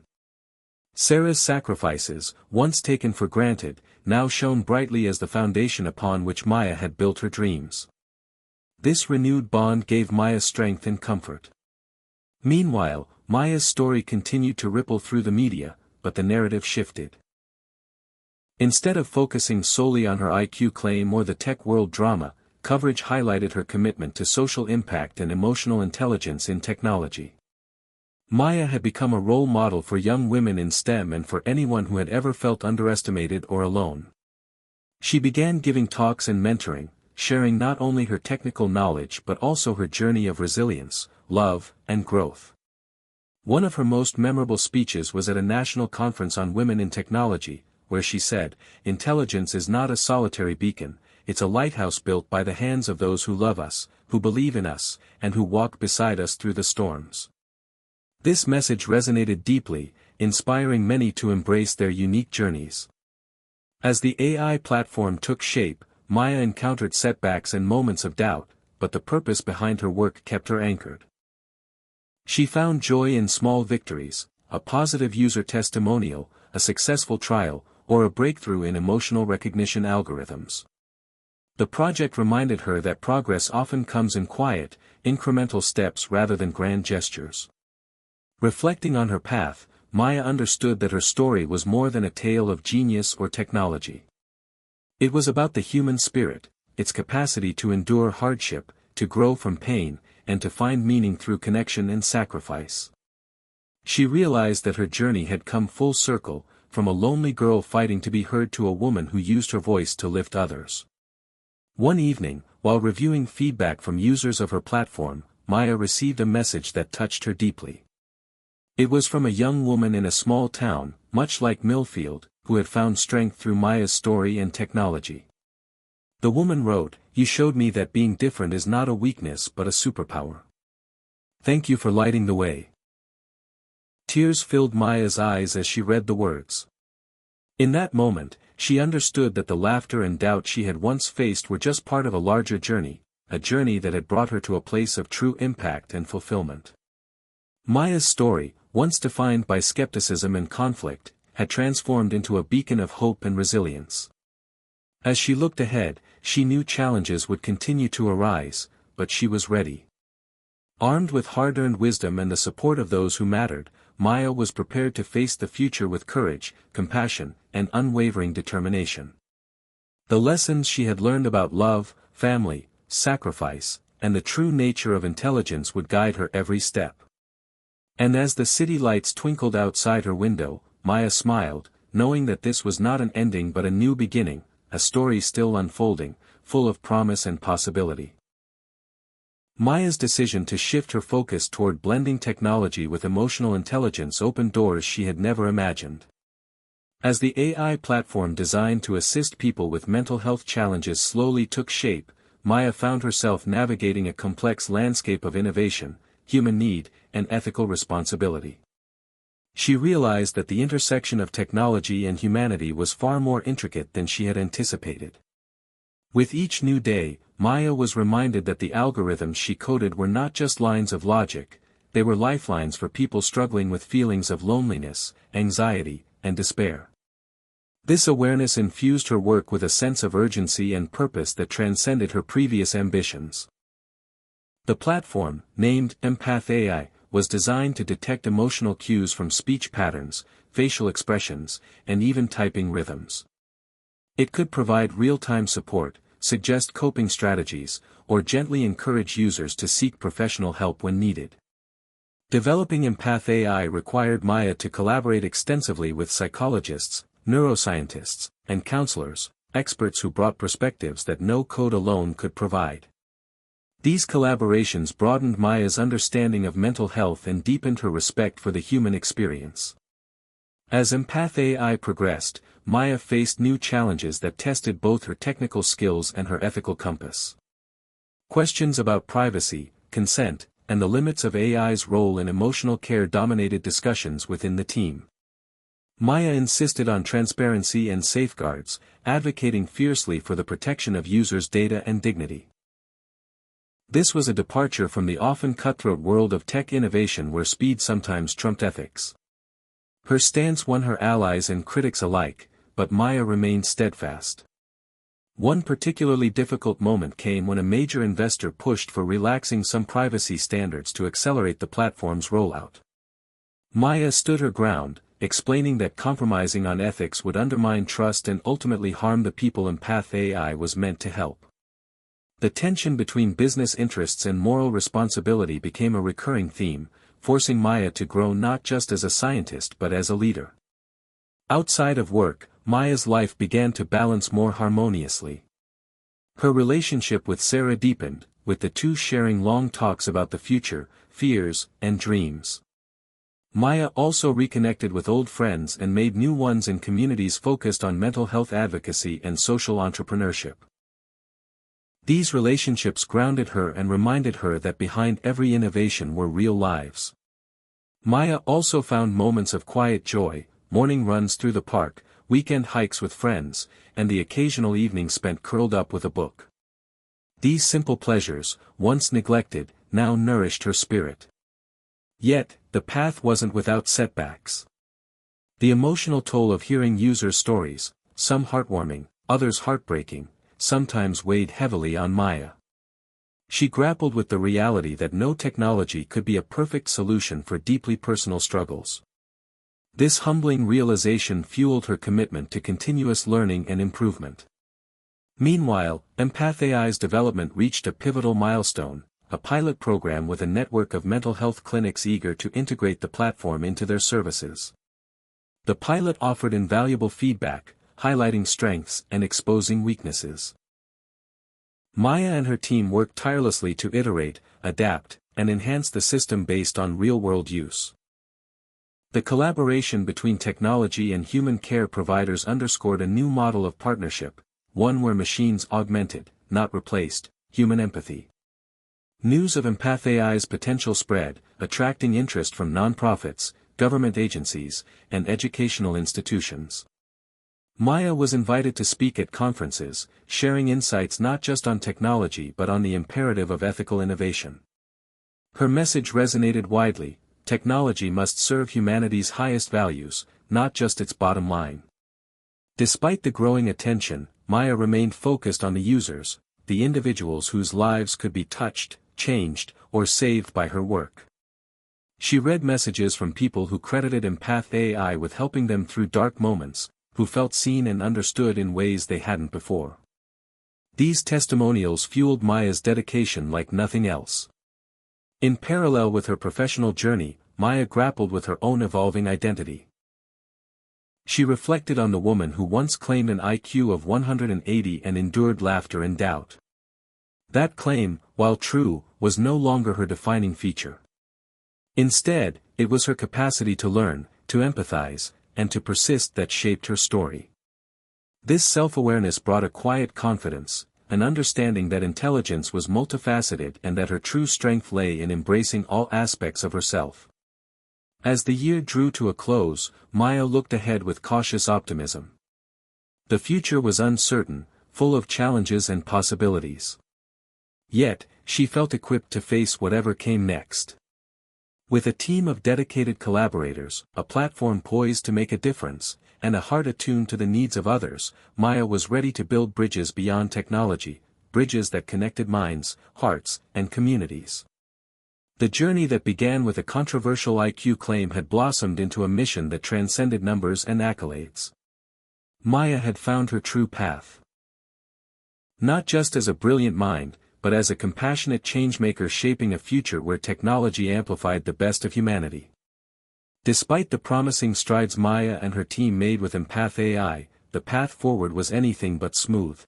Sarah's sacrifices, once taken for granted, now shone brightly as the foundation upon which Maya had built her dreams. This renewed bond gave Maya strength and comfort. Meanwhile, Maya's story continued to ripple through the media, but the narrative shifted. Instead of focusing solely on her IQ claim or the tech world drama, coverage highlighted her commitment to social impact and emotional intelligence in technology. Maya had become a role model for young women in STEM and for anyone who had ever felt underestimated or alone. She began giving talks and mentoring, sharing not only her technical knowledge but also her journey of resilience, love, and growth. One of her most memorable speeches was at a national conference on women in technology, where she said, "Intelligence is not a solitary beacon, it's a lighthouse built by the hands of those who love us, who believe in us, and who walk beside us through the storms." This message resonated deeply, inspiring many to embrace their unique journeys. As the AI platform took shape, Maya encountered setbacks and moments of doubt, but the purpose behind her work kept her anchored. She found joy in small victories, a positive user testimonial, a successful trial, or a breakthrough in emotional recognition algorithms. The project reminded her that progress often comes in quiet, incremental steps rather than grand gestures. Reflecting on her path, Maya understood that her story was more than a tale of genius or technology. It was about the human spirit, its capacity to endure hardship, to grow from pain, and to find meaning through connection and sacrifice. She realized that her journey had come full circle, from a lonely girl fighting to be heard to a woman who used her voice to lift others. One evening, while reviewing feedback from users of her platform, Maya received a message that touched her deeply. It was from a young woman in a small town, much like Millfield, who had found strength through Maya's story and technology. The woman wrote, "You showed me that being different is not a weakness but a superpower. Thank you for lighting the way." Tears filled Maya's eyes as she read the words. In that moment, she understood that the laughter and doubt she had once faced were just part of a larger journey, a journey that had brought her to a place of true impact and fulfillment. Maya's story, once defined by skepticism and conflict, had transformed into a beacon of hope and resilience. As she looked ahead, she knew challenges would continue to arise, but she was ready. Armed with hard-earned wisdom and the support of those who mattered, Maya was prepared to face the future with courage, compassion, and unwavering determination. The lessons she had learned about love, family, sacrifice, and the true nature of intelligence would guide her every step. And as the city lights twinkled outside her window, Maya smiled, knowing that this was not an ending but a new beginning, a story still unfolding, full of promise and possibility. Maya's decision to shift her focus toward blending technology with emotional intelligence opened doors she had never imagined. As the AI platform designed to assist people with mental health challenges slowly took shape, Maya found herself navigating a complex landscape of innovation, human need, and ethical responsibility. She realized that the intersection of technology and humanity was far more intricate than she had anticipated. With each new day, Maya was reminded that the algorithms she coded were not just lines of logic, they were lifelines for people struggling with feelings of loneliness, anxiety, and despair. This awareness infused her work with a sense of urgency and purpose that transcended her previous ambitions. The platform, named Empath AI, was designed to detect emotional cues from speech patterns, facial expressions, and even typing rhythms. It could provide real-time support, suggest coping strategies, or gently encourage users to seek professional help when needed. Developing Empath AI required Maya to collaborate extensively with psychologists, neuroscientists, and counselors, experts who brought perspectives that no code alone could provide. These collaborations broadened Maya's understanding of mental health and deepened her respect for the human experience. As Empath AI progressed, Maya faced new challenges that tested both her technical skills and her ethical compass. Questions about privacy, consent, and the limits of AI's role in emotional care dominated discussions within the team. Maya insisted on transparency and safeguards, advocating fiercely for the protection of users' data and dignity. This was a departure from the often cutthroat world of tech innovation where speed sometimes trumped ethics. Her stance won her allies and critics alike, but Maya remained steadfast. One particularly difficult moment came when a major investor pushed for relaxing some privacy standards to accelerate the platform's rollout. Maya stood her ground, explaining that compromising on ethics would undermine trust and ultimately harm the people Empath AI was meant to help. The tension between business interests and moral responsibility became a recurring theme, forcing Maya to grow not just as a scientist but as a leader. Outside of work, Maya's life began to balance more harmoniously. Her relationship with Sarah deepened, with the two sharing long talks about the future, fears, and dreams. Maya also reconnected with old friends and made new ones in communities focused on mental health advocacy and social entrepreneurship. These relationships grounded her and reminded her that behind every innovation were real lives. Maya also found moments of quiet joy, morning runs through the park, weekend hikes with friends, and the occasional evening spent curled up with a book. These simple pleasures, once neglected, now nourished her spirit. Yet, the path wasn't without setbacks. The emotional toll of hearing users' stories, some heartwarming, others heartbreaking, sometimes weighed heavily on Maya. She grappled with the reality that no technology could be a perfect solution for deeply personal struggles. This humbling realization fueled her commitment to continuous learning and improvement. Meanwhile, Empath AI's development reached a pivotal milestone, a pilot program with a network of mental health clinics eager to integrate the platform into their services. The pilot offered invaluable feedback, highlighting strengths and exposing weaknesses. Maya and her team worked tirelessly to iterate, adapt, and enhance the system based on real-world use. The collaboration between technology and human care providers underscored a new model of partnership, one where machines augmented, not replaced, human empathy. News of Empath AI's potential spread, attracting interest from nonprofits, government agencies, and educational institutions. Maya was invited to speak at conferences, sharing insights not just on technology but on the imperative of ethical innovation. Her message resonated widely: technology must serve humanity's highest values, not just its bottom line. Despite the growing attention, Maya remained focused on the users, the individuals whose lives could be touched, changed, or saved by her work. She read messages from people who credited Empath AI with helping them through dark moments, who felt seen and understood in ways they hadn't before. These testimonials fueled Maya's dedication like nothing else. In parallel with her professional journey, Maya grappled with her own evolving identity. She reflected on the woman who once claimed an IQ of 180 and endured laughter and doubt. That claim, while true, was no longer her defining feature. Instead, it was her capacity to learn, to empathize, and to persist that shaped her story. This self-awareness brought a quiet confidence, an understanding that intelligence was multifaceted and that her true strength lay in embracing all aspects of herself. As the year drew to a close, Maya looked ahead with cautious optimism. The future was uncertain, full of challenges and possibilities. Yet, she felt equipped to face whatever came next. With a team of dedicated collaborators, a platform poised to make a difference, and a heart attuned to the needs of others, Maya was ready to build bridges beyond technology, bridges that connected minds, hearts, and communities. The journey that began with a controversial IQ claim had blossomed into a mission that transcended numbers and accolades. Maya had found her true path. Not just as a brilliant mind, but as a compassionate changemaker shaping a future where technology amplified the best of humanity. Despite the promising strides Maya and her team made with Empath AI, the path forward was anything but smooth.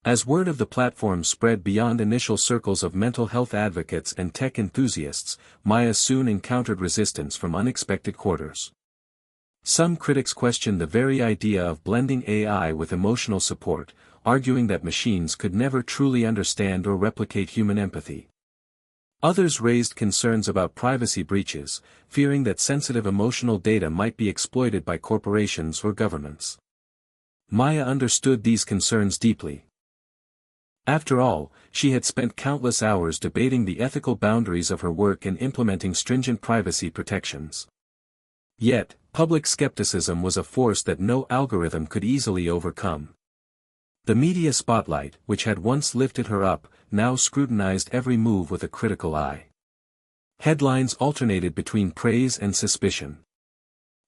As word of the platform spread beyond initial circles of mental health advocates and tech enthusiasts, Maya soon encountered resistance from unexpected quarters. Some critics questioned the very idea of blending AI with emotional support, arguing that machines could never truly understand or replicate human empathy. Others raised concerns about privacy breaches, fearing that sensitive emotional data might be exploited by corporations or governments. Maya understood these concerns deeply. After all, she had spent countless hours debating the ethical boundaries of her work and implementing stringent privacy protections. Yet, Public skepticism was a force that no algorithm could easily overcome. The media spotlight, which had once lifted her up, now scrutinized every move with a critical eye. Headlines alternated between praise and suspicion.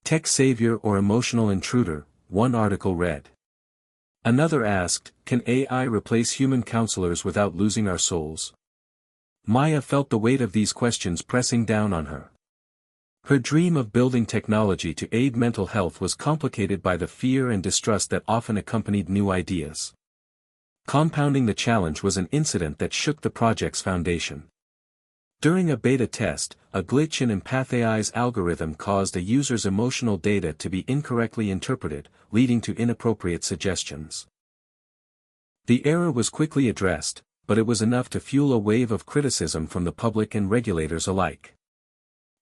Tech savior or emotional intruder, one article read. Another asked, can AI replace human counselors without losing our souls? Maya felt the weight of these questions pressing down on her. Her dream of building technology to aid mental health was complicated by the fear and distrust that often accompanied new ideas. Compounding the challenge was an incident that shook the project's foundation. During a beta test, a glitch in EmpathAI's algorithm caused a user's emotional data to be incorrectly interpreted, leading to inappropriate suggestions. The error was quickly addressed, but it was enough to fuel a wave of criticism from the public and regulators alike.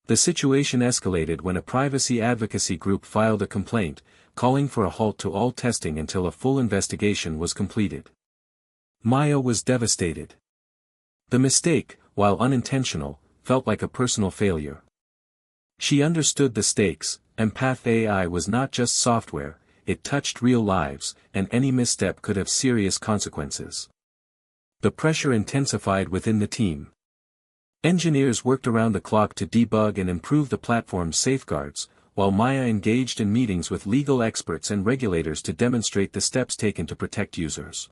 The situation escalated when a privacy advocacy group filed a complaint, calling for a halt to all testing until a full investigation was completed. Maya was devastated. The mistake, while unintentional, felt like a personal failure. She understood the stakes. EmpathAI was not just software, it touched real lives, and any misstep could have serious consequences. The pressure intensified within the team. Engineers worked around the clock to debug and improve the platform's safeguards, while Maya engaged in meetings with legal experts and regulators to demonstrate the steps taken to protect users.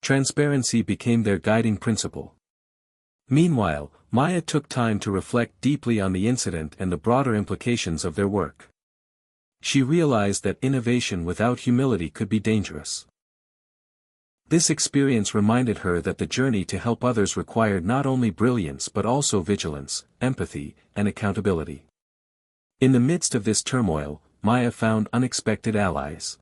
Transparency became their guiding principle. Meanwhile, Maya took time to reflect deeply on the incident and the broader implications of their work. She realized that innovation without humility could be dangerous. This experience reminded her that the journey to help others required not only brilliance but also vigilance, empathy, and accountability. In the midst of this turmoil, Maya found unexpected allies.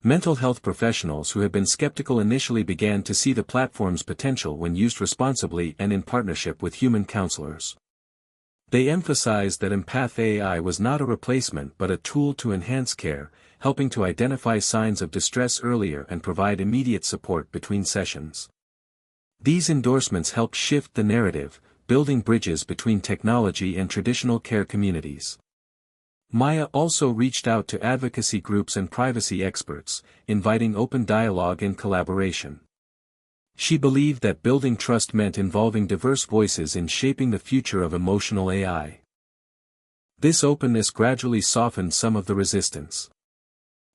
Mental health professionals who had been skeptical initially began to see the platform's potential when used responsibly and in partnership with human counselors. They emphasized that EmpathAI was not a replacement but a tool to enhance care, helping to identify signs of distress earlier and provide immediate support between sessions. These endorsements helped shift the narrative, building bridges between technology and traditional care communities. Maya also reached out to advocacy groups and privacy experts, inviting open dialogue and collaboration. She believed that building trust meant involving diverse voices in shaping the future of emotional AI. This openness gradually softened some of the resistance.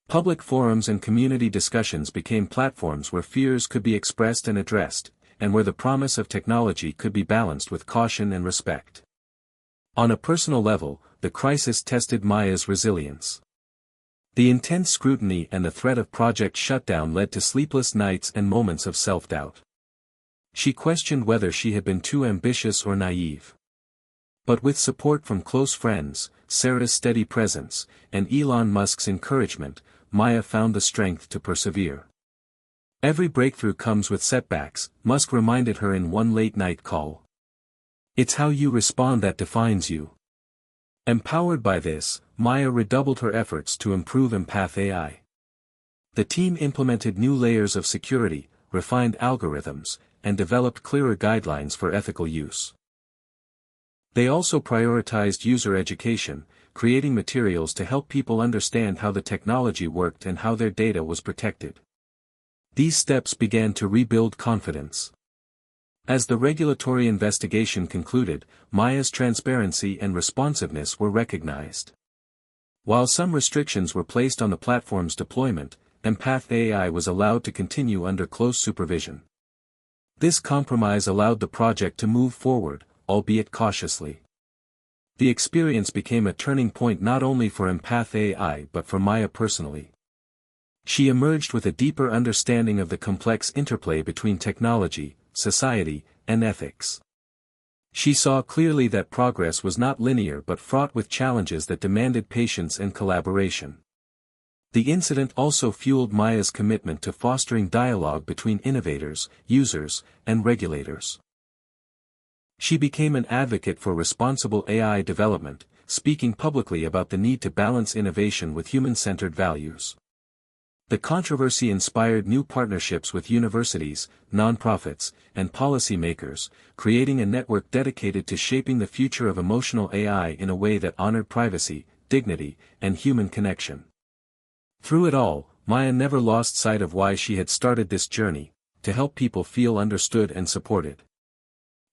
Public forums and community discussions became platforms where fears could be expressed and addressed, and where the promise of technology could be balanced with caution and respect. On a personal level, the crisis tested Maya's resilience. The intense scrutiny and the threat of project shutdown led to sleepless nights and moments of self-doubt. She questioned whether she had been too ambitious or naive. But with support from close friends, Sarah's steady presence, and Elon Musk's encouragement, Maya found the strength to persevere. Every breakthrough comes with setbacks, Musk reminded her in one late-night call. It's how you respond that defines you. Empowered by this, Maya redoubled her efforts to improve EmpathAI. The team implemented new layers of security, refined algorithms, and developed clearer guidelines for ethical use. They also prioritized user education, creating materials to help people understand how the technology worked and how their data was protected. These steps began to rebuild confidence. As the regulatory investigation concluded, Maya's transparency and responsiveness were recognized. While some restrictions were placed on the platform's deployment, EmpathAI was allowed to continue under close supervision. This compromise allowed the project to move forward, albeit cautiously. The experience became a turning point not only for EmpathAI but for Maya personally. She emerged with a deeper understanding of the complex interplay between technology, society, and ethics. She saw clearly that progress was not linear but fraught with challenges that demanded patience and collaboration. The incident also fueled Maya's commitment to fostering dialogue between innovators, users, and regulators. She became an advocate for responsible AI development, speaking publicly about the need to balance innovation with human-centered values. The controversy inspired new partnerships with universities, nonprofits, and policymakers, creating a network dedicated to shaping the future of emotional AI in a way that honored privacy, dignity, and human connection. Through it all, Maya never lost sight of why she had started this journey: to help people feel understood and supported.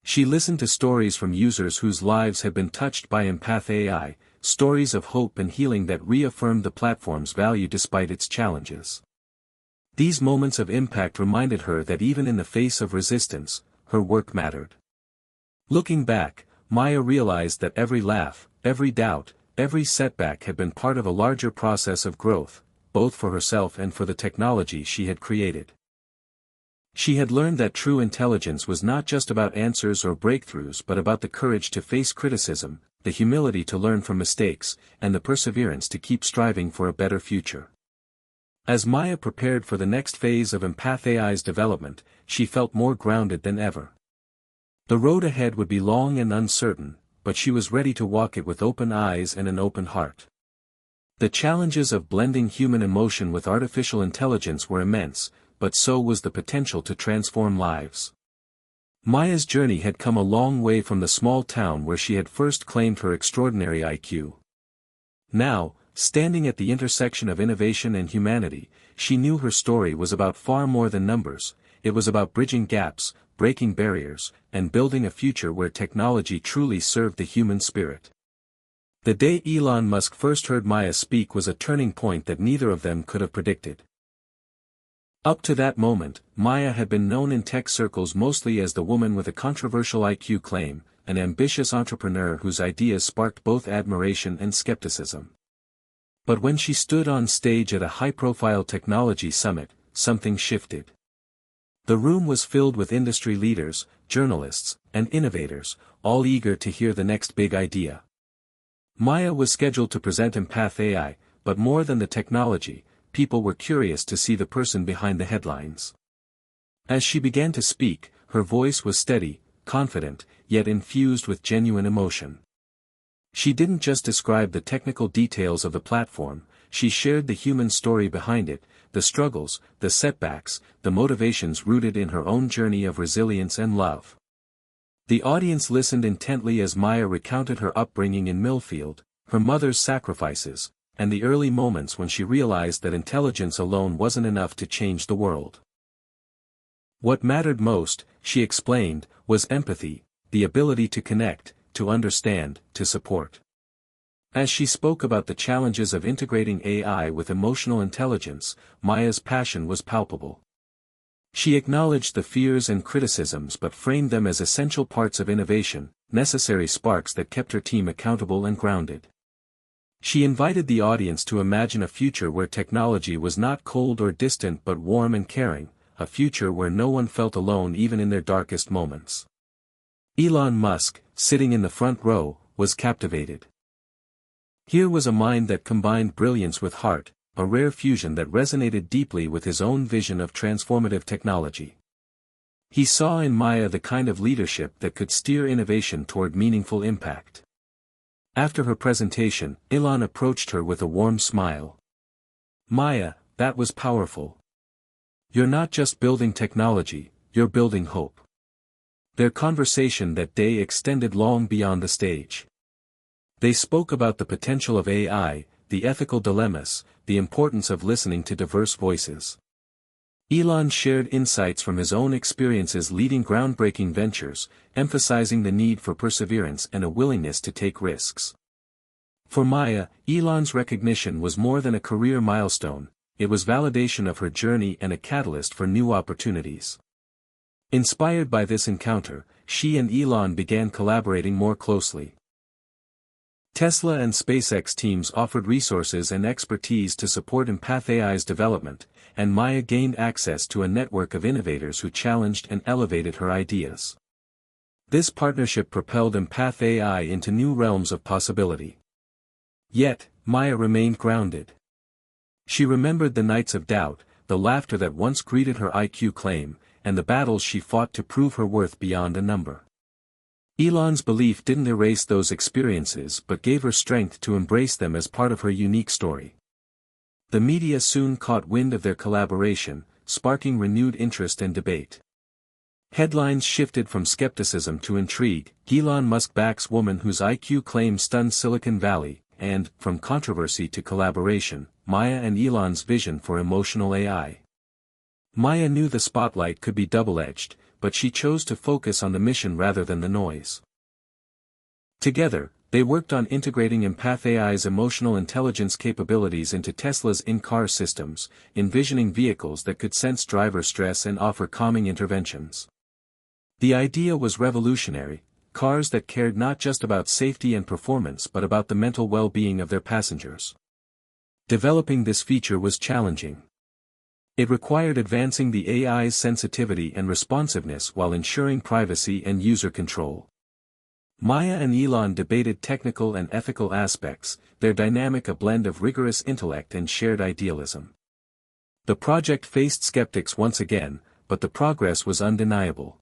She listened to stories from users whose lives had been touched by Empath AI, stories of hope and healing that reaffirmed the platform's value despite its challenges. These moments of impact reminded her that even in the face of resistance, her work mattered. Looking back, Maya realized that every laugh, every doubt, every setback had been part of a larger process of growth, both for herself and for the technology she had created. She had learned that true intelligence was not just about answers or breakthroughs but about the courage to face criticism, the humility to learn from mistakes, and the perseverance to keep striving for a better future. As Maya prepared for the next phase of Empath AI's development, she felt more grounded than ever. The road ahead would be long and uncertain, but she was ready to walk it with open eyes and an open heart. The challenges of blending human emotion with artificial intelligence were immense, but so was the potential to transform lives. Maya's journey had come a long way from the small town where she had first claimed her extraordinary IQ. Now, standing at the intersection of innovation and humanity, she knew her story was about far more than numbers. It was about bridging gaps, breaking barriers, and building a future where technology truly served the human spirit. The day Elon Musk first heard Maya speak was a turning point that neither of them could have predicted. Up to that moment, Maya had been known in tech circles mostly as the woman with a controversial IQ claim, an ambitious entrepreneur whose ideas sparked both admiration and skepticism. But when she stood on stage at a high-profile technology summit, something shifted. The room was filled with industry leaders, journalists, and innovators, all eager to hear the next big idea. Maya was scheduled to present Empath AI, but more than the technology, people were curious to see the person behind the headlines. As she began to speak, her voice was steady, confident, yet infused with genuine emotion. She didn't just describe the technical details of the platform, she shared the human story behind it, the struggles, the setbacks, the motivations rooted in her own journey of resilience and love. The audience listened intently as Maya recounted her upbringing in Millfield, her mother's sacrifices, and the early moments when she realized that intelligence alone wasn't enough to change the world. What mattered most, she explained, was empathy, the ability to connect, to understand, to support. As she spoke about the challenges of integrating AI with emotional intelligence, Maya's passion was palpable. She acknowledged the fears and criticisms but framed them as essential parts of innovation, necessary sparks that kept her team accountable and grounded. She invited the audience to imagine a future where technology was not cold or distant but warm and caring, a future where no one felt alone even in their darkest moments. Elon Musk, sitting in the front row, was captivated. Here was a mind that combined brilliance with heart, a rare fusion that resonated deeply with his own vision of transformative technology. He saw in Maya the kind of leadership that could steer innovation toward meaningful impact. After her presentation, Elon approached her with a warm smile. "Maya, that was powerful. You're not just building technology, you're building hope." Their conversation that day extended long beyond the stage. They spoke about the potential of AI, the ethical dilemmas, the importance of listening to diverse voices. Elon shared insights from his own experiences leading groundbreaking ventures, emphasizing the need for perseverance and a willingness to take risks. For Maya, Elon's recognition was more than a career milestone, it was validation of her journey and a catalyst for new opportunities. Inspired by this encounter, she and Elon began collaborating more closely. Tesla and SpaceX teams offered resources and expertise to support Empath AI's development, and Maya gained access to a network of innovators who challenged and elevated her ideas. This partnership propelled Empath AI into new realms of possibility. Yet, Maya remained grounded. She remembered the nights of doubt, the laughter that once greeted her IQ claim, and the battles she fought to prove her worth beyond a number. Elon's belief didn't erase those experiences but gave her strength to embrace them as part of her unique story. The media soon caught wind of their collaboration, sparking renewed interest and debate. Headlines shifted from skepticism to intrigue. "Elon Musk backs woman whose IQ claim stunned Silicon Valley," and, from controversy to collaboration, Maya and Elon's vision for emotional AI. Maya knew the spotlight could be double-edged, but she chose to focus on the mission rather than the noise. Together, they worked on integrating Empath AI's emotional intelligence capabilities into Tesla's in-car systems, envisioning vehicles that could sense driver stress and offer calming interventions. The idea was revolutionary: cars that cared not just about safety and performance but about the mental well-being of their passengers. Developing this feature was challenging. It required advancing the AI's sensitivity and responsiveness while ensuring privacy and user control. Maya and Elon debated technical and ethical aspects, their dynamic a blend of rigorous intellect and shared idealism. The project faced skeptics once again, but the progress was undeniable.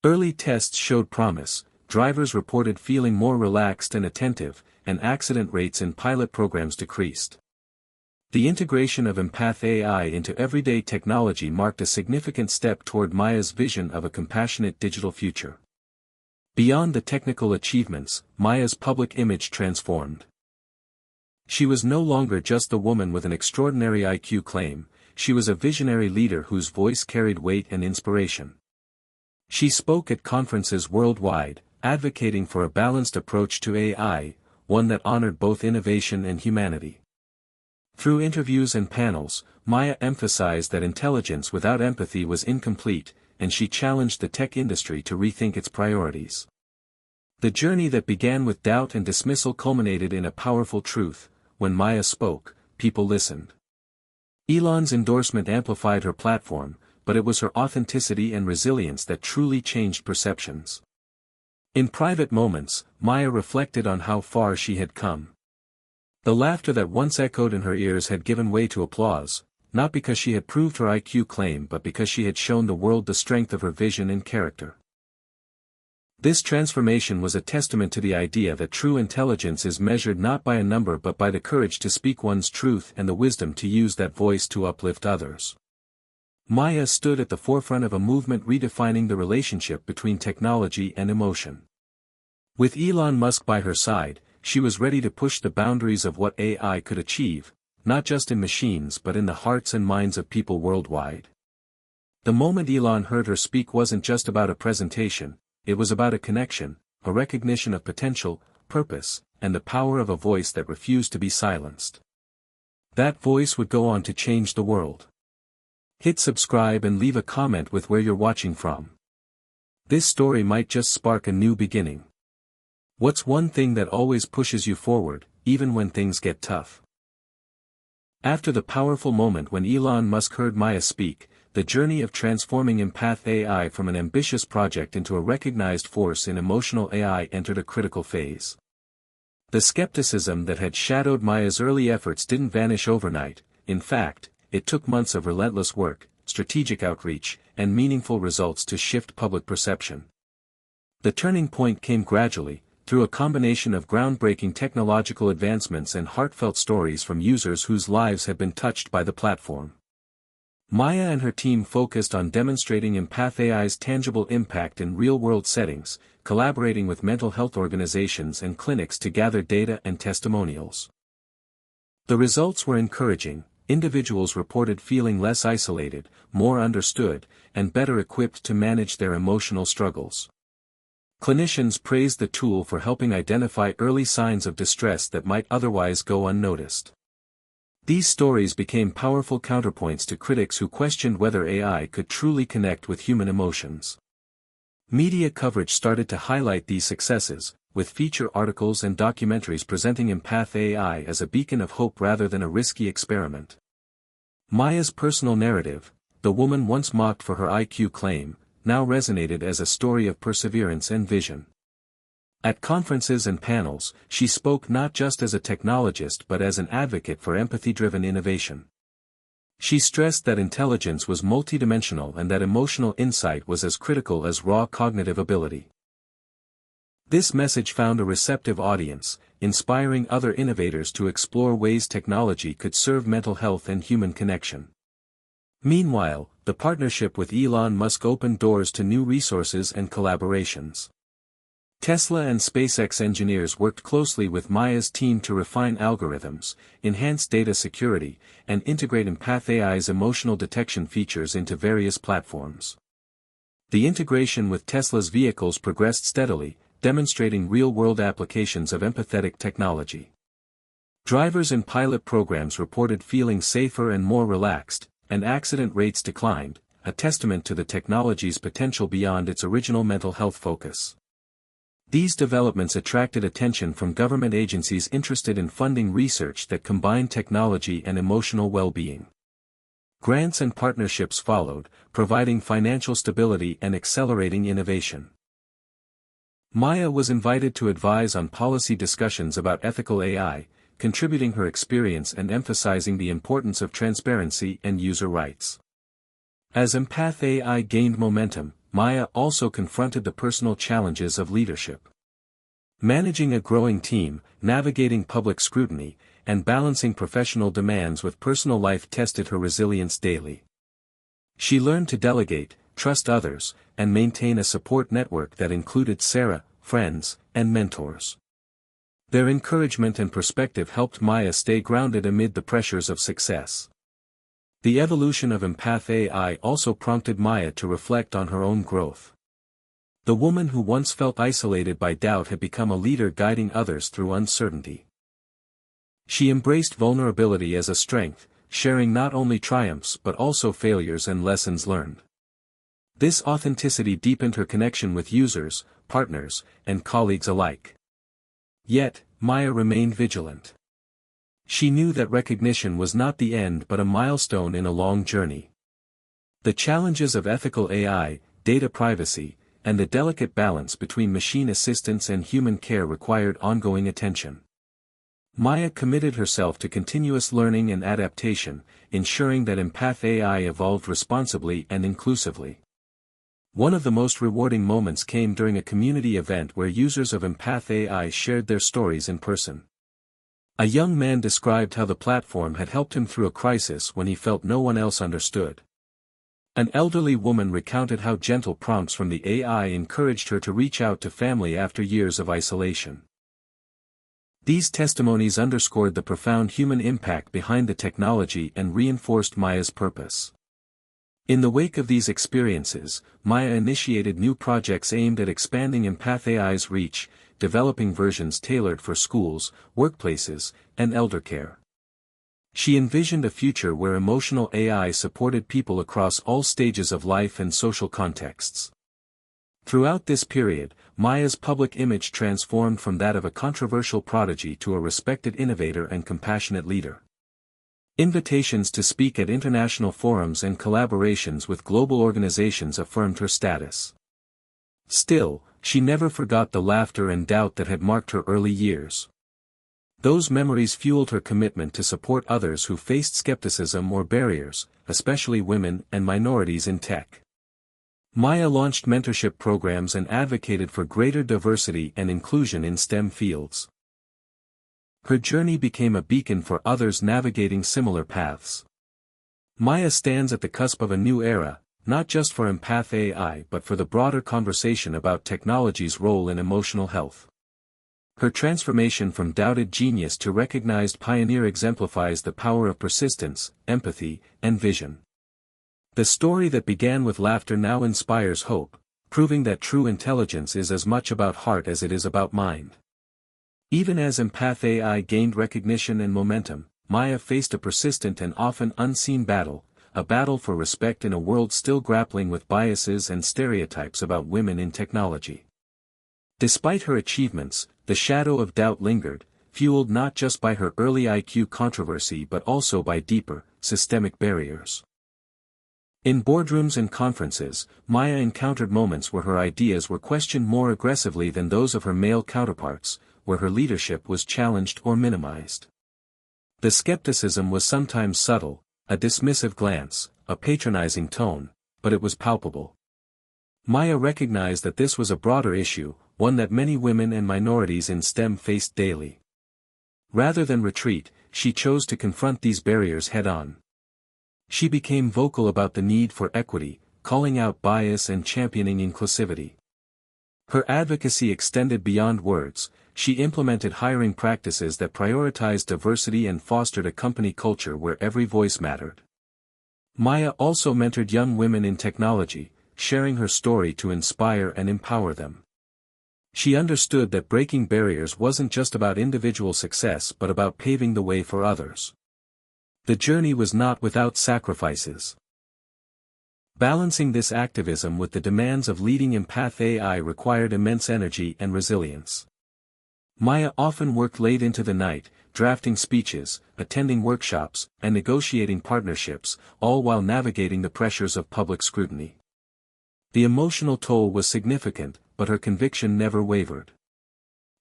Early tests showed promise, drivers reported feeling more relaxed and attentive, and accident rates in pilot programs decreased. The integration of Empath AI into everyday technology marked a significant step toward Maya's vision of a compassionate digital future. Beyond the technical achievements, Maya's public image transformed. She was no longer just the woman with an extraordinary IQ claim, she was a visionary leader whose voice carried weight and inspiration. She spoke at conferences worldwide, advocating for a balanced approach to AI, one that honored both innovation and humanity. Through interviews and panels, Maya emphasized that intelligence without empathy was incomplete, and she challenged the tech industry to rethink its priorities. The journey that began with doubt and dismissal culminated in a powerful truth: when Maya spoke, people listened. Elon's endorsement amplified her platform, but it was her authenticity and resilience that truly changed perceptions. In private moments, Maya reflected on how far she had come. The laughter that once echoed in her ears had given way to applause, not because she had proved her IQ claim but because she had shown the world the strength of her vision and character. This transformation was a testament to the idea that true intelligence is measured not by a number but by the courage to speak one's truth and the wisdom to use that voice to uplift others. Maya stood at the forefront of a movement redefining the relationship between technology and emotion. With Elon Musk by her side, she was ready to push the boundaries of what AI could achieve, not just in machines but in the hearts and minds of people worldwide. The moment Elon heard her speak wasn't just about a presentation, it was about a connection, a recognition of potential, purpose, and the power of a voice that refused to be silenced. That voice would go on to change the world. Hit subscribe and leave a comment with where you're watching from. This story might just spark a new beginning. What's one thing that always pushes you forward, even when things get tough? After the powerful moment when Elon Musk heard Maya speak, the journey of transforming Empath AI from an ambitious project into a recognized force in emotional AI entered a critical phase. The skepticism that had shadowed Maya's early efforts didn't vanish overnight. In fact, it took months of relentless work, strategic outreach, and meaningful results to shift public perception. The turning point came gradually, through a combination of groundbreaking technological advancements and heartfelt stories from users whose lives had been touched by the platform. Maya and her team focused on demonstrating Empath AI's tangible impact in real-world settings, collaborating with mental health organizations and clinics to gather data and testimonials. The results were encouraging. Individuals reported feeling less isolated, more understood, and better equipped to manage their emotional struggles. Clinicians praised the tool for helping identify early signs of distress that might otherwise go unnoticed. These stories became powerful counterpoints to critics who questioned whether AI could truly connect with human emotions. Media coverage started to highlight these successes, with feature articles and documentaries presenting Empath AI as a beacon of hope rather than a risky experiment. Maya's personal narrative, the woman once mocked for her IQ claim, now resonated as a story of perseverance and vision. At conferences and panels, she spoke not just as a technologist but as an advocate for empathy-driven innovation. She stressed that intelligence was multidimensional and that emotional insight was as critical as raw cognitive ability. This message found a receptive audience, inspiring other innovators to explore ways technology could serve mental health and human connection. Meanwhile, the partnership with Elon Musk opened doors to new resources and collaborations. Tesla and SpaceX engineers worked closely with Maya's team to refine algorithms, enhance data security, and integrate Empath AI's emotional detection features into various platforms. The integration with Tesla's vehicles progressed steadily, demonstrating real-world applications of empathetic technology. Drivers in pilot programs reported feeling safer and more relaxed, and accident rates declined, a testament to the technology's potential beyond its original mental health focus. These developments attracted attention from government agencies interested in funding research that combined technology and emotional well-being. Grants and partnerships followed, providing financial stability and accelerating innovation. Maya was invited to advise on policy discussions about ethical AI, contributing her experience and emphasizing the importance of transparency and user rights. As Empath AI gained momentum, Maya also confronted the personal challenges of leadership. Managing a growing team, navigating public scrutiny, and balancing professional demands with personal life tested her resilience daily. She learned to delegate, trust others, and maintain a support network that included Sarah, friends, and mentors. Their encouragement and perspective helped Maya stay grounded amid the pressures of success. The evolution of Empath AI also prompted Maya to reflect on her own growth. The woman who once felt isolated by doubt had become a leader guiding others through uncertainty. She embraced vulnerability as a strength, sharing not only triumphs but also failures and lessons learned. This authenticity deepened her connection with users, partners, and colleagues alike. Yet, Maya remained vigilant. She knew that recognition was not the end but a milestone in a long journey. The challenges of ethical AI, data privacy, and the delicate balance between machine assistance and human care required ongoing attention. Maya committed herself to continuous learning and adaptation, ensuring that Empath AI evolved responsibly and inclusively. One of the most rewarding moments came during a community event where users of Empath AI shared their stories in person. A young man described how the platform had helped him through a crisis when he felt no one else understood. An elderly woman recounted how gentle prompts from the AI encouraged her to reach out to family after years of isolation. These testimonies underscored the profound human impact behind the technology and reinforced Maya's purpose. In the wake of these experiences, Maya initiated new projects aimed at expanding Empath AI's reach, developing versions tailored for schools, workplaces, and elder care. She envisioned a future where emotional AI supported people across all stages of life and social contexts. Throughout this period, Maya's public image transformed from that of a controversial prodigy to a respected innovator and compassionate leader. Invitations to speak at international forums and collaborations with global organizations affirmed her status. Still, she never forgot the laughter and doubt that had marked her early years. Those memories fueled her commitment to support others who faced skepticism or barriers, especially women and minorities in tech. Maya launched mentorship programs and advocated for greater diversity and inclusion in STEM fields. Her journey became a beacon for others navigating similar paths. Maya stands at the cusp of a new era, not just for Empath AI but for the broader conversation about technology's role in emotional health. Her transformation from doubted genius to recognized pioneer exemplifies the power of persistence, empathy, and vision. The story that began with laughter now inspires hope, proving that true intelligence is as much about heart as it is about mind. Even as Empath AI gained recognition and momentum, Maya faced a persistent and often unseen battle, a battle for respect in a world still grappling with biases and stereotypes about women in technology. Despite her achievements, the shadow of doubt lingered, fueled not just by her early IQ controversy but also by deeper, systemic barriers. In boardrooms and conferences, Maya encountered moments where her ideas were questioned more aggressively than those of her male counterparts, where her leadership was challenged or minimized. The skepticism was sometimes subtle, a dismissive glance, a patronizing tone, but it was palpable. Maya recognized that this was a broader issue, one that many women and minorities in STEM faced daily. Rather than retreat, she chose to confront these barriers head-on. She became vocal about the need for equity, calling out bias and championing inclusivity. Her advocacy extended beyond words. She implemented hiring practices that prioritized diversity and fostered a company culture where every voice mattered. Maya also mentored young women in technology, sharing her story to inspire and empower them. She understood that breaking barriers wasn't just about individual success but about paving the way for others. The journey was not without sacrifices. Balancing this activism with the demands of leading empath AI required immense energy and resilience. Maya often worked late into the night, drafting speeches, attending workshops, and negotiating partnerships, all while navigating the pressures of public scrutiny. The emotional toll was significant, but her conviction never wavered.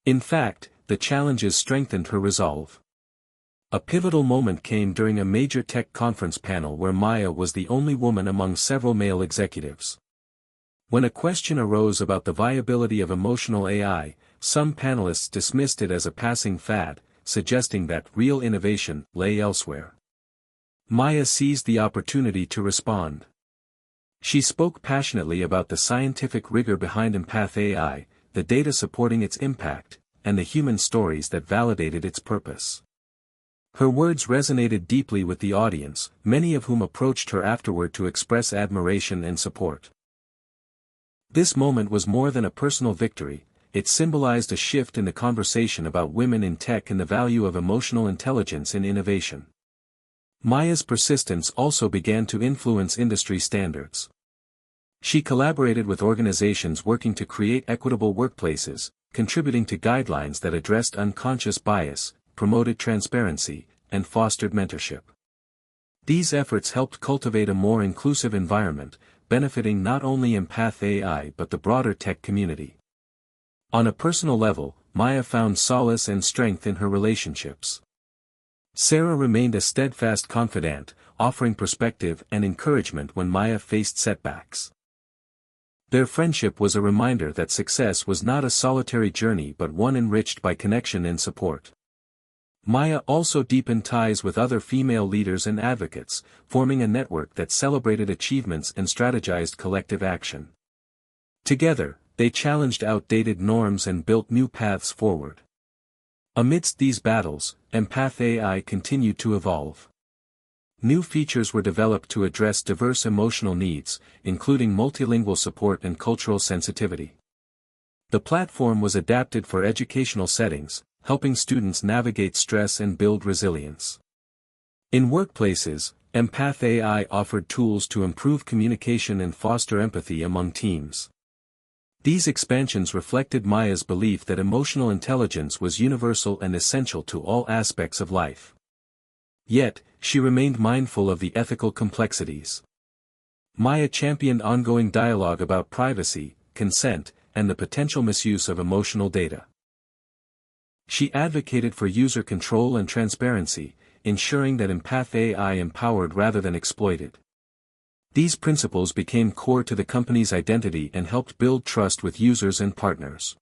In fact, the challenges strengthened her resolve. A pivotal moment came during a major tech conference panel where Maya was the only woman among several male executives. When a question arose about the viability of emotional AI, some panelists dismissed it as a passing fad, suggesting that real innovation lay elsewhere. Maya seized the opportunity to respond. She spoke passionately about the scientific rigor behind empath AI, the data supporting its impact, and the human stories that validated its purpose. Her words resonated deeply with the audience, many of whom approached her afterward to express admiration and support. This moment was more than a personal victory, it symbolized a shift in the conversation about women in tech and the value of emotional intelligence in innovation. Maya's persistence also began to influence industry standards. She collaborated with organizations working to create equitable workplaces, contributing to guidelines that addressed unconscious bias, promoted transparency, and fostered mentorship. These efforts helped cultivate a more inclusive environment, benefiting not only empath AI but the broader tech community. On a personal level, Maya found solace and strength in her relationships. Sarah remained a steadfast confidant, offering perspective and encouragement when Maya faced setbacks. Their friendship was a reminder that success was not a solitary journey but one enriched by connection and support. Maya also deepened ties with other female leaders and advocates, forming a network that celebrated achievements and strategized collective action. Together, they challenged outdated norms and built new paths forward. Amidst these battles, empath AI continued to evolve. New features were developed to address diverse emotional needs, including multilingual support and cultural sensitivity. The platform was adapted for educational settings, helping students navigate stress and build resilience. In workplaces, empath AI offered tools to improve communication and foster empathy among teams. These expansions reflected Maya's belief that emotional intelligence was universal and essential to all aspects of life. Yet, she remained mindful of the ethical complexities. Maya championed ongoing dialogue about privacy, consent, and the potential misuse of emotional data. She advocated for user control and transparency, ensuring that empath AI empowered rather than exploited. These principles became core to the company's identity and helped build trust with users and partners.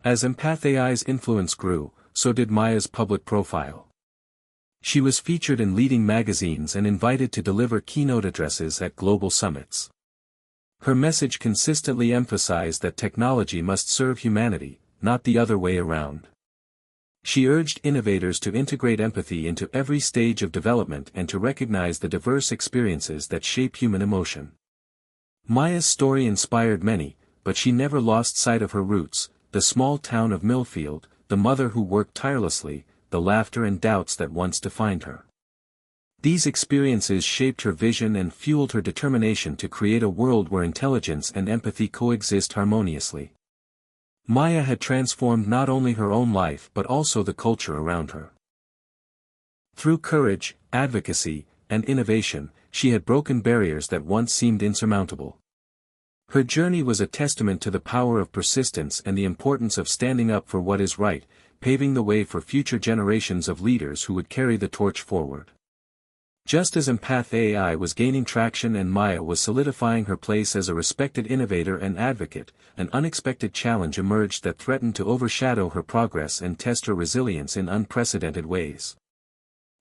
As empath AI's influence grew, so did Maya's public profile. She was featured in leading magazines and invited to deliver keynote addresses at global summits. Her message consistently emphasized that technology must serve humanity, not the other way around. She urged innovators to integrate empathy into every stage of development and to recognize the diverse experiences that shape human emotion. Maya's story inspired many, but she never lost sight of her roots, the small town of Millfield, the mother who worked tirelessly, the laughter and doubts that once defined her. These experiences shaped her vision and fueled her determination to create a world where intelligence and empathy coexist harmoniously. Maya had transformed not only her own life but also the culture around her. Through courage, advocacy, and innovation, she had broken barriers that once seemed insurmountable. Her journey was a testament to the power of persistence and the importance of standing up for what is right, paving the way for future generations of leaders who would carry the torch forward. Just as empath AI was gaining traction and Maya was solidifying her place as a respected innovator and advocate, an unexpected challenge emerged that threatened to overshadow her progress and test her resilience in unprecedented ways.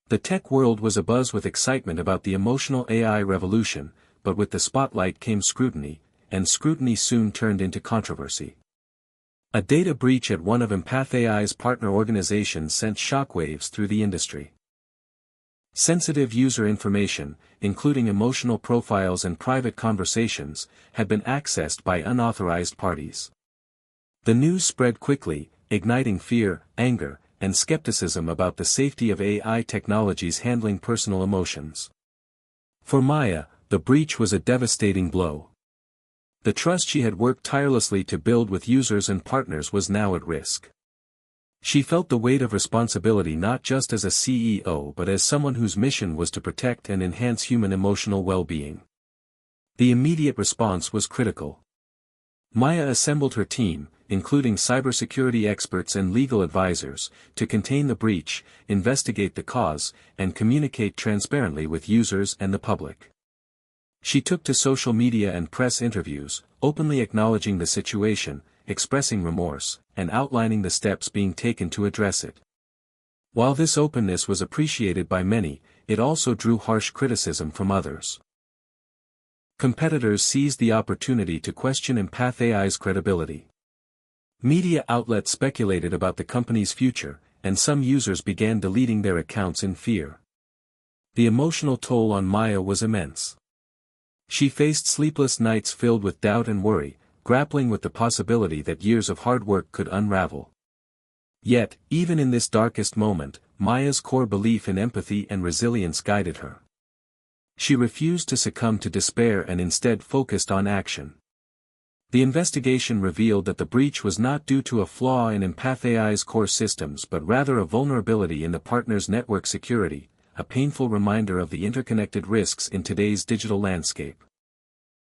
The tech world was abuzz with excitement about the emotional AI revolution, but with the spotlight came scrutiny, and scrutiny soon turned into controversy. A data breach at one of Empath AI's partner organizations sent shockwaves through the industry. Sensitive user information, including emotional profiles and private conversations, had been accessed by unauthorized parties. The news spread quickly, igniting fear, anger, and skepticism about the safety of AI technologies handling personal emotions. For Maya, the breach was a devastating blow. The trust she had worked tirelessly to build with users and partners was now at risk. She felt the weight of responsibility not just as a CEO but as someone whose mission was to protect and enhance human emotional well-being. The immediate response was critical. Maya assembled her team, including cybersecurity experts and legal advisors, to contain the breach, investigate the cause, and communicate transparently with users and the public. She took to social media and press interviews, openly acknowledging the situation, expressing remorse, and outlining the steps being taken to address it. While this openness was appreciated by many, it also drew harsh criticism from others. Competitors seized the opportunity to question Empath AI's credibility. Media outlets speculated about the company's future, and some users began deleting their accounts in fear. The emotional toll on Maya was immense. She faced sleepless nights filled with doubt and worry, grappling with the possibility that years of hard work could unravel. Yet, even in this darkest moment, Maya's core belief in empathy and resilience guided her. She refused to succumb to despair and instead focused on action. The investigation revealed that the breach was not due to a flaw in Empath AI's core systems but rather a vulnerability in the partner's network security, a painful reminder of the interconnected risks in today's digital landscape.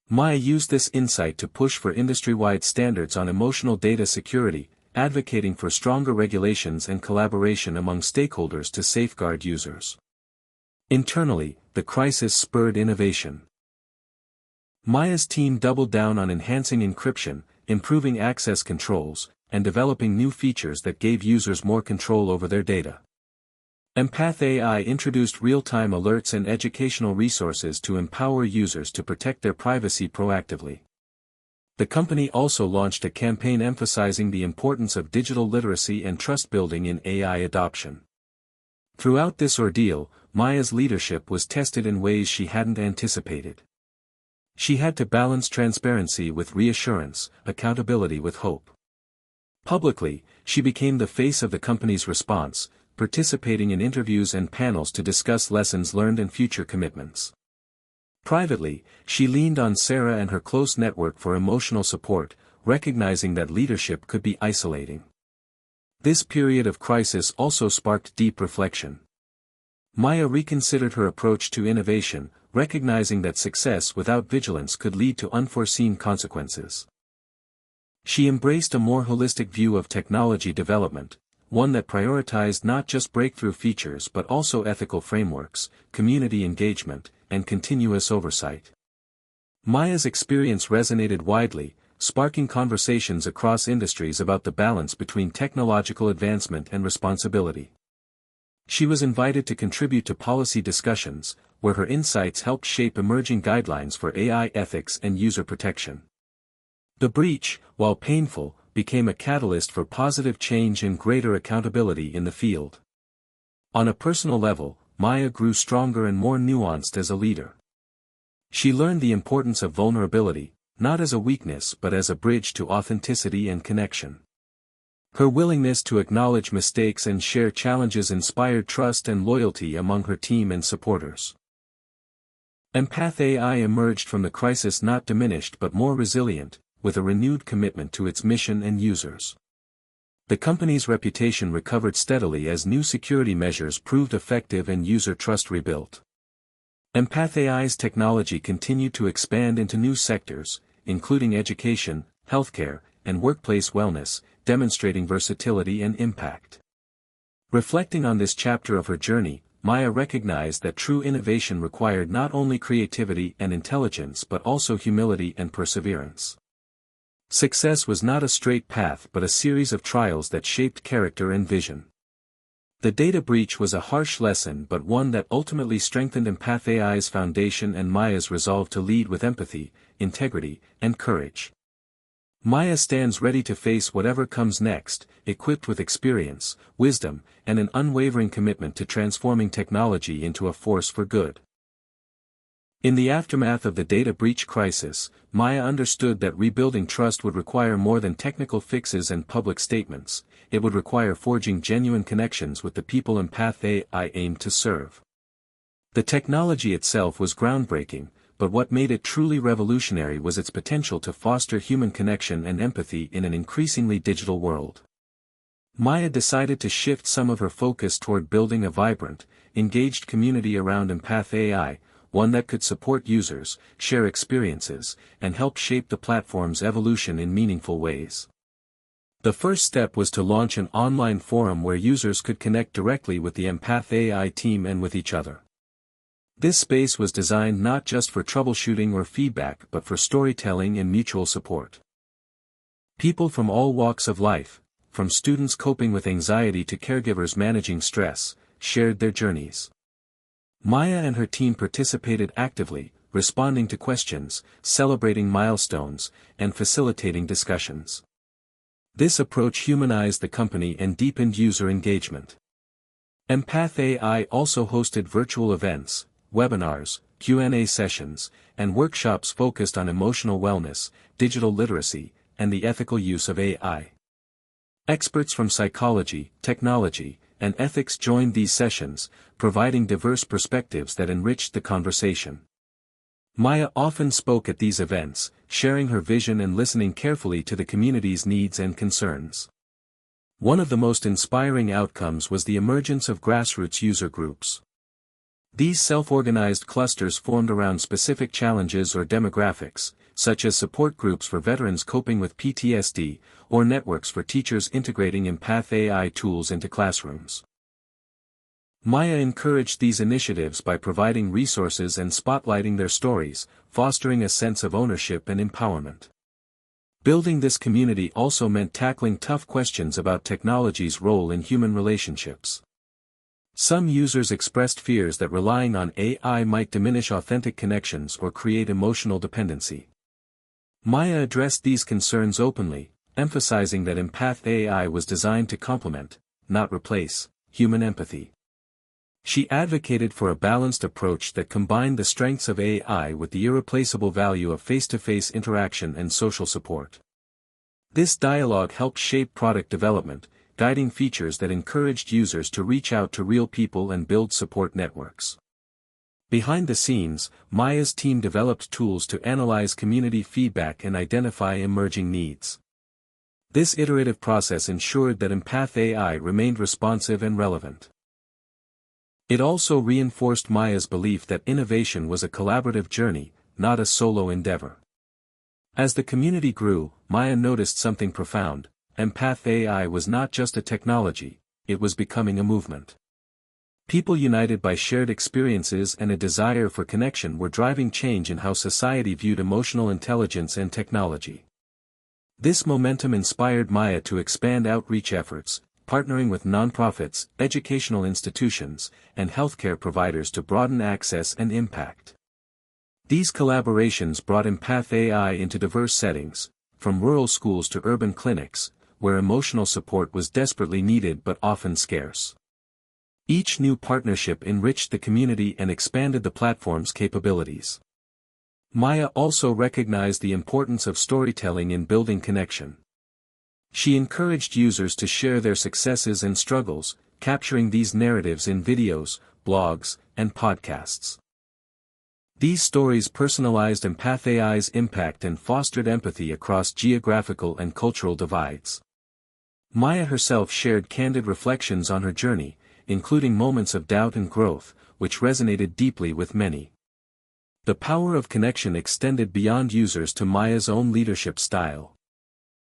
Maya used this insight to push for industry-wide standards on emotional data security, advocating for stronger regulations and collaboration among stakeholders to safeguard users. Internally, the crisis spurred innovation. Maya's team doubled down on enhancing encryption, improving access controls, and developing new features that gave users more control over their data. Empath AI introduced real-time alerts and educational resources to empower users to protect their privacy proactively. The company also launched a campaign emphasizing the importance of digital literacy and trust building in AI adoption. Throughout this ordeal, Maya's leadership was tested in ways she hadn't anticipated. She had to balance transparency with reassurance, accountability with hope. Publicly, she became the face of the company's response, participating in interviews and panels to discuss lessons learned and future commitments. Privately, she leaned on Sarah and her close network for emotional support, recognizing that leadership could be isolating. This period of crisis also sparked deep reflection. Maya reconsidered her approach to innovation, recognizing that success without vigilance could lead to unforeseen consequences. She embraced a more holistic view of technology development, one that prioritized not just breakthrough features but also ethical frameworks, community engagement, and continuous oversight. Maya's experience resonated widely, sparking conversations across industries about the balance between technological advancement and responsibility. She was invited to contribute to policy discussions, where her insights helped shape emerging guidelines for AI ethics and user protection. The breach, while painful, became a catalyst for positive change and greater accountability in the field. On a personal level, Maya grew stronger and more nuanced as a leader. She learned the importance of vulnerability, not as a weakness but as a bridge to authenticity and connection. Her willingness to acknowledge mistakes and share challenges inspired trust and loyalty among her team and supporters. Empath AI emerged from the crisis not diminished but more resilient, with a renewed commitment to its mission and users. The company's reputation recovered steadily as new security measures proved effective and user trust rebuilt. Empath AI's technology continued to expand into new sectors, including education, healthcare, and workplace wellness, demonstrating versatility and impact. Reflecting on this chapter of her journey, Maya recognized that true innovation required not only creativity and intelligence but also humility and perseverance. Success was not a straight path but a series of trials that shaped character and vision. The data breach was a harsh lesson but one that ultimately strengthened Empath AI's foundation and Maya's resolve to lead with empathy, integrity, and courage. Maya stands ready to face whatever comes next, equipped with experience, wisdom, and an unwavering commitment to transforming technology into a force for good. In the aftermath of the data breach crisis, Maya understood that rebuilding trust would require more than technical fixes and public statements. It would require forging genuine connections with the people Empath AI aimed to serve. The technology itself was groundbreaking, but what made it truly revolutionary was its potential to foster human connection and empathy in an increasingly digital world. Maya decided to shift some of her focus toward building a vibrant, engaged community around Empath AI, one that could support users, share experiences, and help shape the platform's evolution in meaningful ways. The first step was to launch an online forum where users could connect directly with the Empath AI team and with each other. This space was designed not just for troubleshooting or feedback but for storytelling and mutual support. People from all walks of life, from students coping with anxiety to caregivers managing stress, shared their journeys. Maya and her team participated actively, responding to questions, celebrating milestones, and facilitating discussions. This approach humanized the company and deepened user engagement. Empath AI also hosted virtual events, webinars, Q&A sessions, and workshops focused on emotional wellness, digital literacy, and the ethical use of AI. Experts from psychology, technology, and ethics joined these sessions, providing diverse perspectives that enriched the conversation. Maya often spoke at these events, sharing her vision and listening carefully to the community's needs and concerns. One of the most inspiring outcomes was the emergence of grassroots user groups. These self-organized clusters formed around specific challenges or demographics, such as support groups for veterans coping with PTSD, or networks for teachers integrating Empath AI tools into classrooms. Maya encouraged these initiatives by providing resources and spotlighting their stories, fostering a sense of ownership and empowerment. Building this community also meant tackling tough questions about technology's role in human relationships. Some users expressed fears that relying on AI might diminish authentic connections or create emotional dependency. Maya addressed these concerns openly, emphasizing that Empath AI was designed to complement, not replace, human empathy. She advocated for a balanced approach that combined the strengths of AI with the irreplaceable value of face-to-face interaction and social support. This dialogue helped shape product development, guiding features that encouraged users to reach out to real people and build support networks. Behind the scenes, Maya's team developed tools to analyze community feedback and identify emerging needs. This iterative process ensured that Empath AI remained responsive and relevant. It also reinforced Maya's belief that innovation was a collaborative journey, not a solo endeavor. As the community grew, Maya noticed something profound. Empath AI was not just a technology, it was becoming a movement. People united by shared experiences and a desire for connection were driving change in how society viewed emotional intelligence and technology. This momentum inspired Maya to expand outreach efforts, partnering with nonprofits, educational institutions, and healthcare providers to broaden access and impact. These collaborations brought Empath AI into diverse settings, from rural schools to urban clinics, where emotional support was desperately needed but often scarce. Each new partnership enriched the community and expanded the platform's capabilities. Maya also recognized the importance of storytelling in building connection. She encouraged users to share their successes and struggles, capturing these narratives in videos, blogs, and podcasts. These stories personalized Empath AI's impact and fostered empathy across geographical and cultural divides. Maya herself shared candid reflections on her journey, including moments of doubt and growth, which resonated deeply with many. The power of connection extended beyond users to Maya's own leadership style.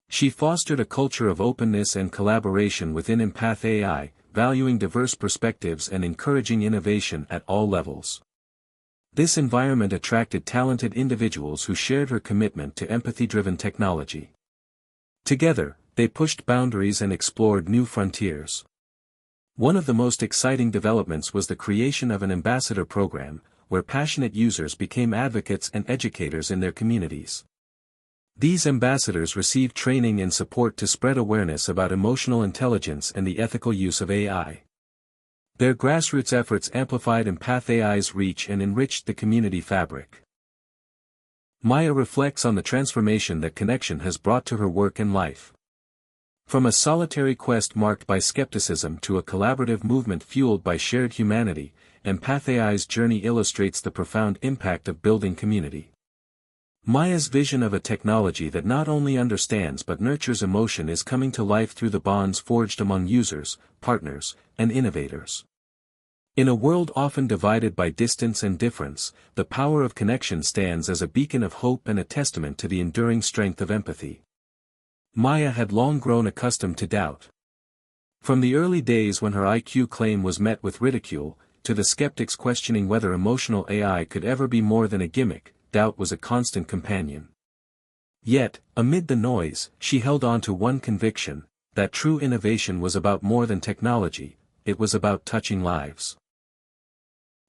She fostered a culture of openness and collaboration within Empath AI, valuing diverse perspectives and encouraging innovation at all levels. This environment attracted talented individuals who shared her commitment to empathy-driven technology. Together, they pushed boundaries and explored new frontiers. One of the most exciting developments was the creation of an ambassador program, where passionate users became advocates and educators in their communities. These ambassadors received training and support to spread awareness about emotional intelligence and the ethical use of AI. Their grassroots efforts amplified Empath AI's reach and enriched the community fabric. Maya reflects on the transformation that connection has brought to her work and life. From a solitary quest marked by skepticism to a collaborative movement fueled by shared humanity, Empath AI's journey illustrates the profound impact of building community. Maya's vision of a technology that not only understands but nurtures emotion is coming to life through the bonds forged among users, partners, and innovators. In a world often divided by distance and difference, the power of connection stands as a beacon of hope and a testament to the enduring strength of empathy. Maya had long grown accustomed to doubt. From the early days when her IQ claim was met with ridicule, to the skeptics questioning whether emotional AI could ever be more than a gimmick, doubt was a constant companion. Yet, amid the noise, she held on to one conviction, that true innovation was about more than technology, it was about touching lives.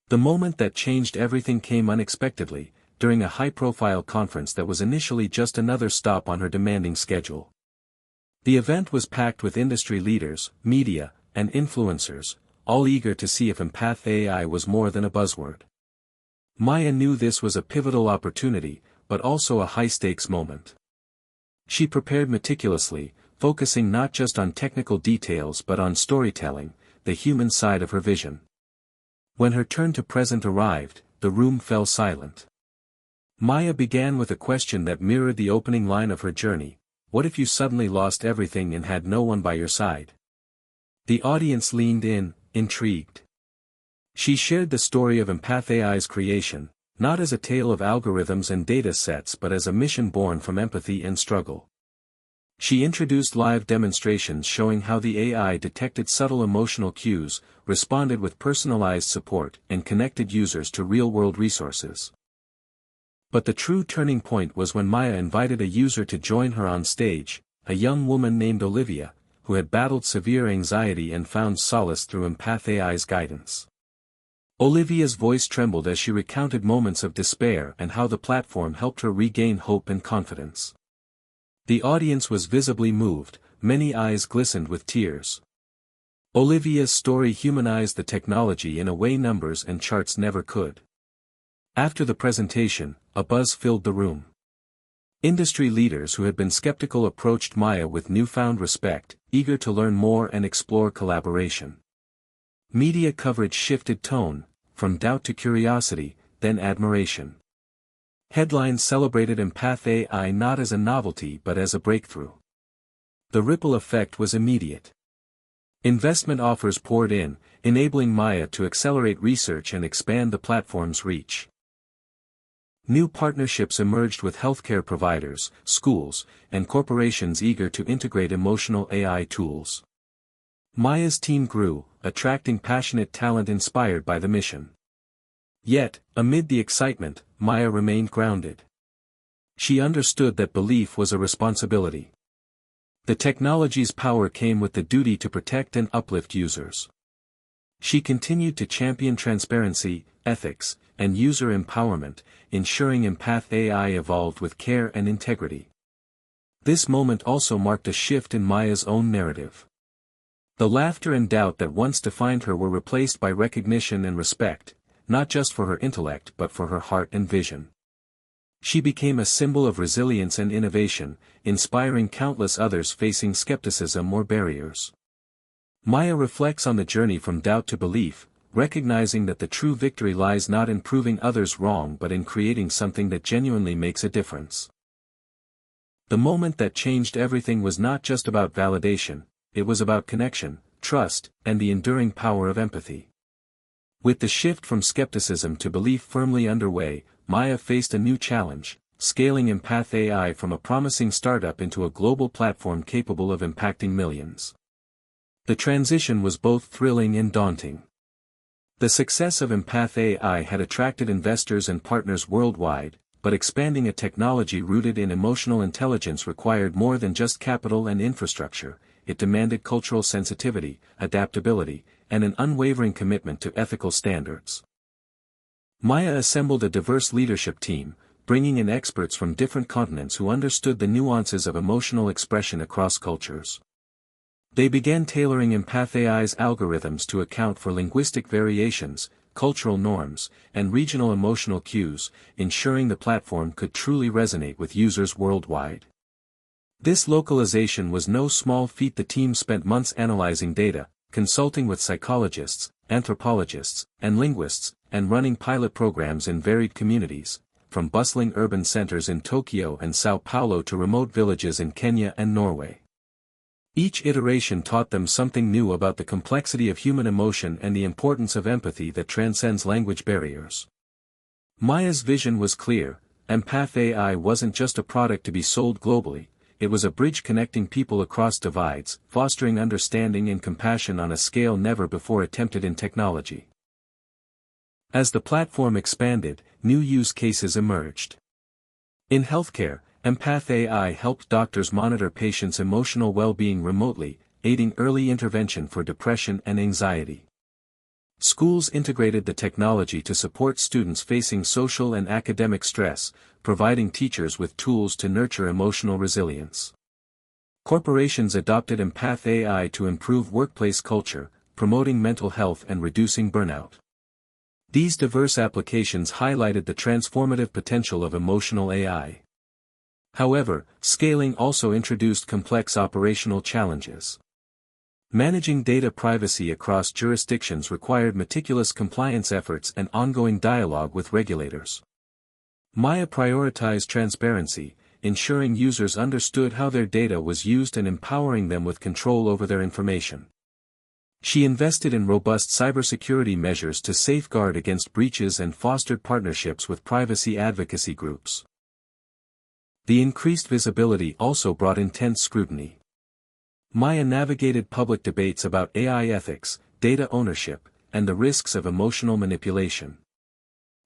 The moment that changed everything came unexpectedly, during a high-profile conference that was initially just another stop on her demanding schedule. The event was packed with industry leaders, media, and influencers, all eager to see if Empath AI was more than a buzzword. Maya knew this was a pivotal opportunity, but also a high-stakes moment. She prepared meticulously, focusing not just on technical details but on storytelling, the human side of her vision. When her turn to present arrived, the room fell silent. Maya began with a question that mirrored the opening line of her journey: what if you suddenly lost everything and had no one by your side? The audience leaned in, intrigued. She shared the story of Empath AI's creation, not as a tale of algorithms and data sets but as a mission born from empathy and struggle. She introduced live demonstrations showing how the AI detected subtle emotional cues, responded with personalized support, and connected users to real-world resources. But the true turning point was when Maya invited a user to join her on stage, a young woman named Olivia, who had battled severe anxiety and found solace through Empath AI's guidance. Olivia's voice trembled as she recounted moments of despair and how the platform helped her regain hope and confidence. The audience was visibly moved, many eyes glistened with tears. Olivia's story humanized the technology in a way numbers and charts never could. After the presentation, a buzz filled the room. Industry leaders who had been skeptical approached Maya with newfound respect, eager to learn more and explore collaboration. Media coverage shifted tone, from doubt to curiosity, then admiration. Headlines celebrated Empath AI not as a novelty but as a breakthrough. The ripple effect was immediate. Investment offers poured in, enabling Maya to accelerate research and expand the platform's reach. New partnerships emerged with healthcare providers, schools, and corporations eager to integrate emotional AI tools. Maya's team grew, attracting passionate talent inspired by the mission. Yet, amid the excitement, Maya remained grounded. She understood that belief was a responsibility. The technology's power came with the duty to protect and uplift users. She continued to champion transparency, ethics, and user empowerment, ensuring Empath AI evolved with care and integrity. This moment also marked a shift in Maya's own narrative. The laughter and doubt that once defined her were replaced by recognition and respect, not just for her intellect but for her heart and vision. She became a symbol of resilience and innovation, inspiring countless others facing skepticism or barriers. Maya reflects on the journey from doubt to belief, recognizing that the true victory lies not in proving others wrong but in creating something that genuinely makes a difference. The moment that changed everything was not just about validation, it was about connection, trust, and the enduring power of empathy. With the shift from skepticism to belief firmly underway, Maya faced a new challenge, scaling Empath AI from a promising startup into a global platform capable of impacting millions. The transition was both thrilling and daunting. The success of Empath AI had attracted investors and partners worldwide, but expanding a technology rooted in emotional intelligence required more than just capital and infrastructure. It demanded cultural sensitivity, adaptability, and an unwavering commitment to ethical standards. Maya assembled a diverse leadership team, bringing in experts from different continents who understood the nuances of emotional expression across cultures. They began tailoring Empath AI's algorithms to account for linguistic variations, cultural norms, and regional emotional cues, ensuring the platform could truly resonate with users worldwide. This localization was no small feat. The team spent months analyzing data, consulting with psychologists, anthropologists, and linguists, and running pilot programs in varied communities, from bustling urban centers in Tokyo and Sao Paulo to remote villages in Kenya and Norway. Each iteration taught them something new about the complexity of human emotion and the importance of empathy that transcends language barriers. Maya's vision was clear: Empath AI wasn't just a product to be sold globally, it was a bridge connecting people across divides, fostering understanding and compassion on a scale never before attempted in technology. As the platform expanded, new use cases emerged. In healthcare, Empath AI helped doctors monitor patients' emotional well-being remotely, aiding early intervention for depression and anxiety. Schools integrated the technology to support students facing social and academic stress, providing teachers with tools to nurture emotional resilience. Corporations adopted Empath AI to improve workplace culture, promoting mental health and reducing burnout. These diverse applications highlighted the transformative potential of emotional AI. However, scaling also introduced complex operational challenges. Managing data privacy across jurisdictions required meticulous compliance efforts and ongoing dialogue with regulators. Maya prioritized transparency, ensuring users understood how their data was used and empowering them with control over their information. She invested in robust cybersecurity measures to safeguard against breaches and fostered partnerships with privacy advocacy groups. The increased visibility also brought intense scrutiny. Maya navigated public debates about AI ethics, data ownership, and the risks of emotional manipulation.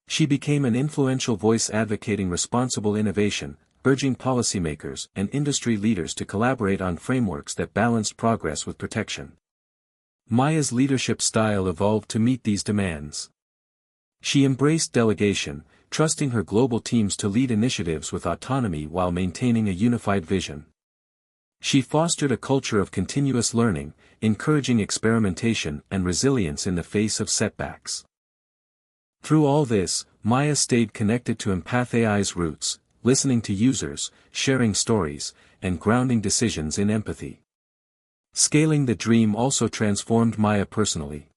She became an influential voice advocating responsible innovation, urging policymakers and industry leaders to collaborate on frameworks that balanced progress with protection. Maya's leadership style evolved to meet these demands. She embraced delegation, trusting her global teams to lead initiatives with autonomy while maintaining a unified vision. She fostered a culture of continuous learning, encouraging experimentation and resilience in the face of setbacks. Through all this, Maya stayed connected to Empath AI's roots, listening to users, sharing stories, and grounding decisions in empathy. Scaling the dream also transformed Maya personally.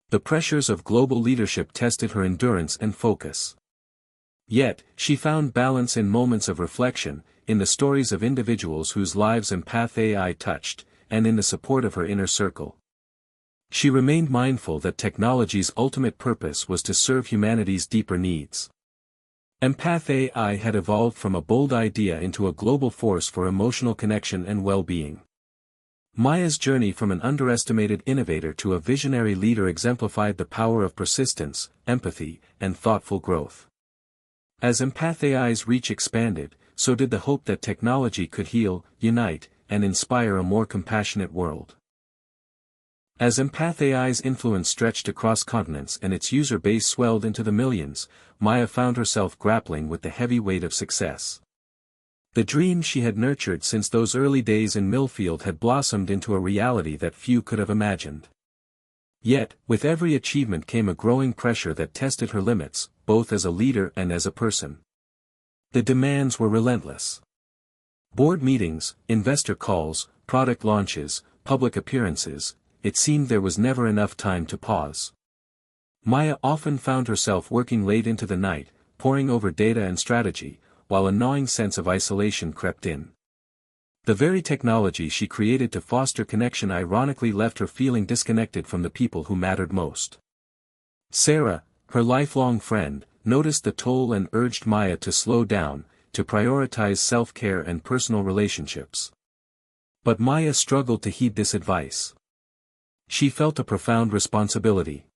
The pressures of global leadership tested her endurance and focus. Yet, she found balance in moments of reflection, in the stories of individuals whose lives Empath AI touched, and in the support of her inner circle. She remained mindful that technology's ultimate purpose was to serve humanity's deeper needs. Empath AI had evolved from a bold idea into a global force for emotional connection and well-being. Maya's journey from an underestimated innovator to a visionary leader exemplified the power of persistence, empathy, and thoughtful growth. As Empath AI's reach expanded, so did the hope that technology could heal, unite, and inspire a more compassionate world. As Empath AI's influence stretched across continents and its user base swelled into the millions, Maya found herself grappling with the heavy weight of success. The dream she had nurtured since those early days in Millfield had blossomed into a reality that few could have imagined. Yet, with every achievement came a growing pressure that tested her limits, both as a leader and as a person. The demands were relentless. Board meetings, investor calls, product launches, public appearances, it seemed there was never enough time to pause. Maya often found herself working late into the night, poring over data and strategy, while a gnawing sense of isolation crept in. The very technology she created to foster connection ironically left her feeling disconnected from the people who mattered most. Sarah, her lifelong friend, noticed the toll and urged Maya to slow down, to prioritize self-care and personal relationships. But Maya struggled to heed this advice. She felt a profound responsibility.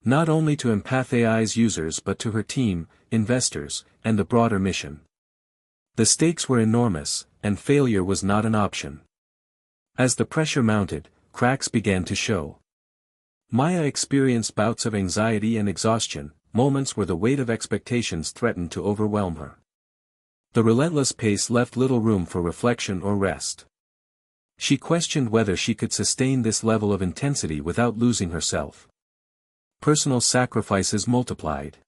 Not only to Empath AI's users but to her team, investors, and the broader mission. The stakes were enormous, and failure was not an option. As the pressure mounted, cracks began to show. Maya experienced bouts of anxiety and exhaustion, moments where the weight of expectations threatened to overwhelm her. The relentless pace left little room for reflection or rest. She questioned whether she could sustain this level of intensity without losing herself. Personal sacrifices multiplied.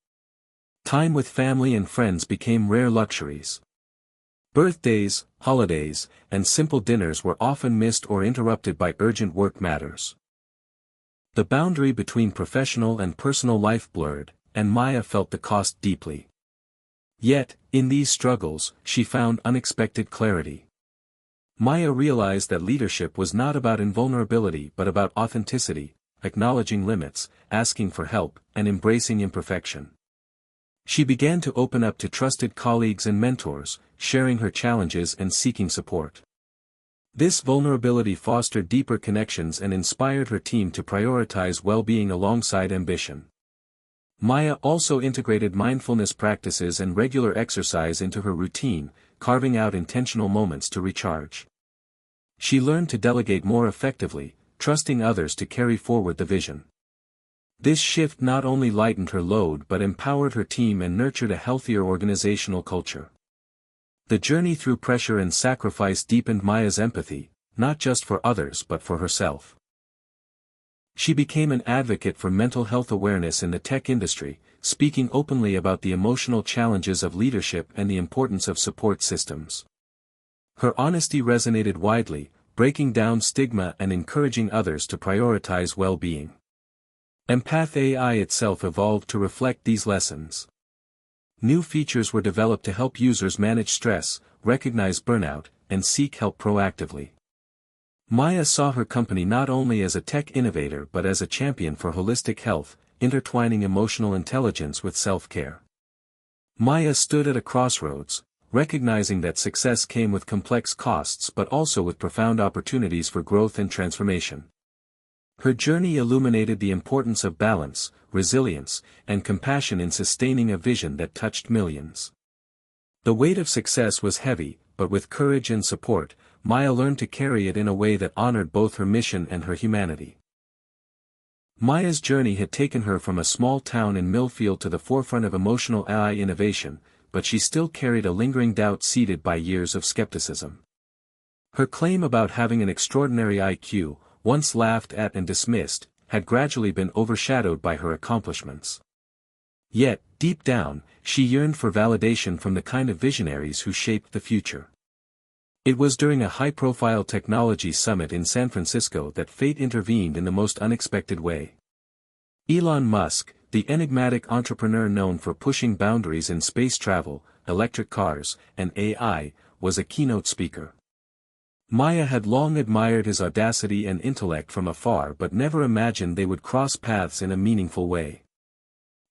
Time with family and friends became rare luxuries. Birthdays, holidays, and simple dinners were often missed or interrupted by urgent work matters. The boundary between professional and personal life blurred, and Maya felt the cost deeply. Yet, in these struggles, she found unexpected clarity. Maya realized that leadership was not about invulnerability but about authenticity, acknowledging limits, asking for help, and embracing imperfection. She began to open up to trusted colleagues and mentors, sharing her challenges and seeking support. This vulnerability fostered deeper connections and inspired her team to prioritize well-being alongside ambition. Maya also integrated mindfulness practices and regular exercise into her routine, carving out intentional moments to recharge. She learned to delegate more effectively, trusting others to carry forward the vision. This shift not only lightened her load but empowered her team and nurtured a healthier organizational culture. The journey through pressure and sacrifice deepened Maya's empathy, not just for others but for herself. She became an advocate for mental health awareness in the tech industry, speaking openly about the emotional challenges of leadership and the importance of support systems. Her honesty resonated widely, breaking down stigma and encouraging others to prioritize well-being. Empath AI itself evolved to reflect these lessons. New features were developed to help users manage stress, recognize burnout, and seek help proactively. Maya saw her company not only as a tech innovator but as a champion for holistic health, intertwining emotional intelligence with self-care. Maya stood at a crossroads, recognizing that success came with complex costs but also with profound opportunities for growth and transformation. Her journey illuminated the importance of balance, resilience, and compassion in sustaining a vision that touched millions. The weight of success was heavy, but with courage and support, Maya learned to carry it in a way that honored both her mission and her humanity. Maya's journey had taken her from a small town in Millfield to the forefront of emotional AI innovation, but she still carried a lingering doubt seeded by years of skepticism. Her claim about having an extraordinary IQ, once laughed at and dismissed, had gradually been overshadowed by her accomplishments. Yet, deep down, she yearned for validation from the kind of visionaries who shaped the future. It was during a high-profile technology summit in San Francisco that fate intervened in the most unexpected way. Elon Musk, the enigmatic entrepreneur known for pushing boundaries in space travel, electric cars, and AI, was a keynote speaker. Maya had long admired his audacity and intellect from afar but never imagined they would cross paths in a meaningful way.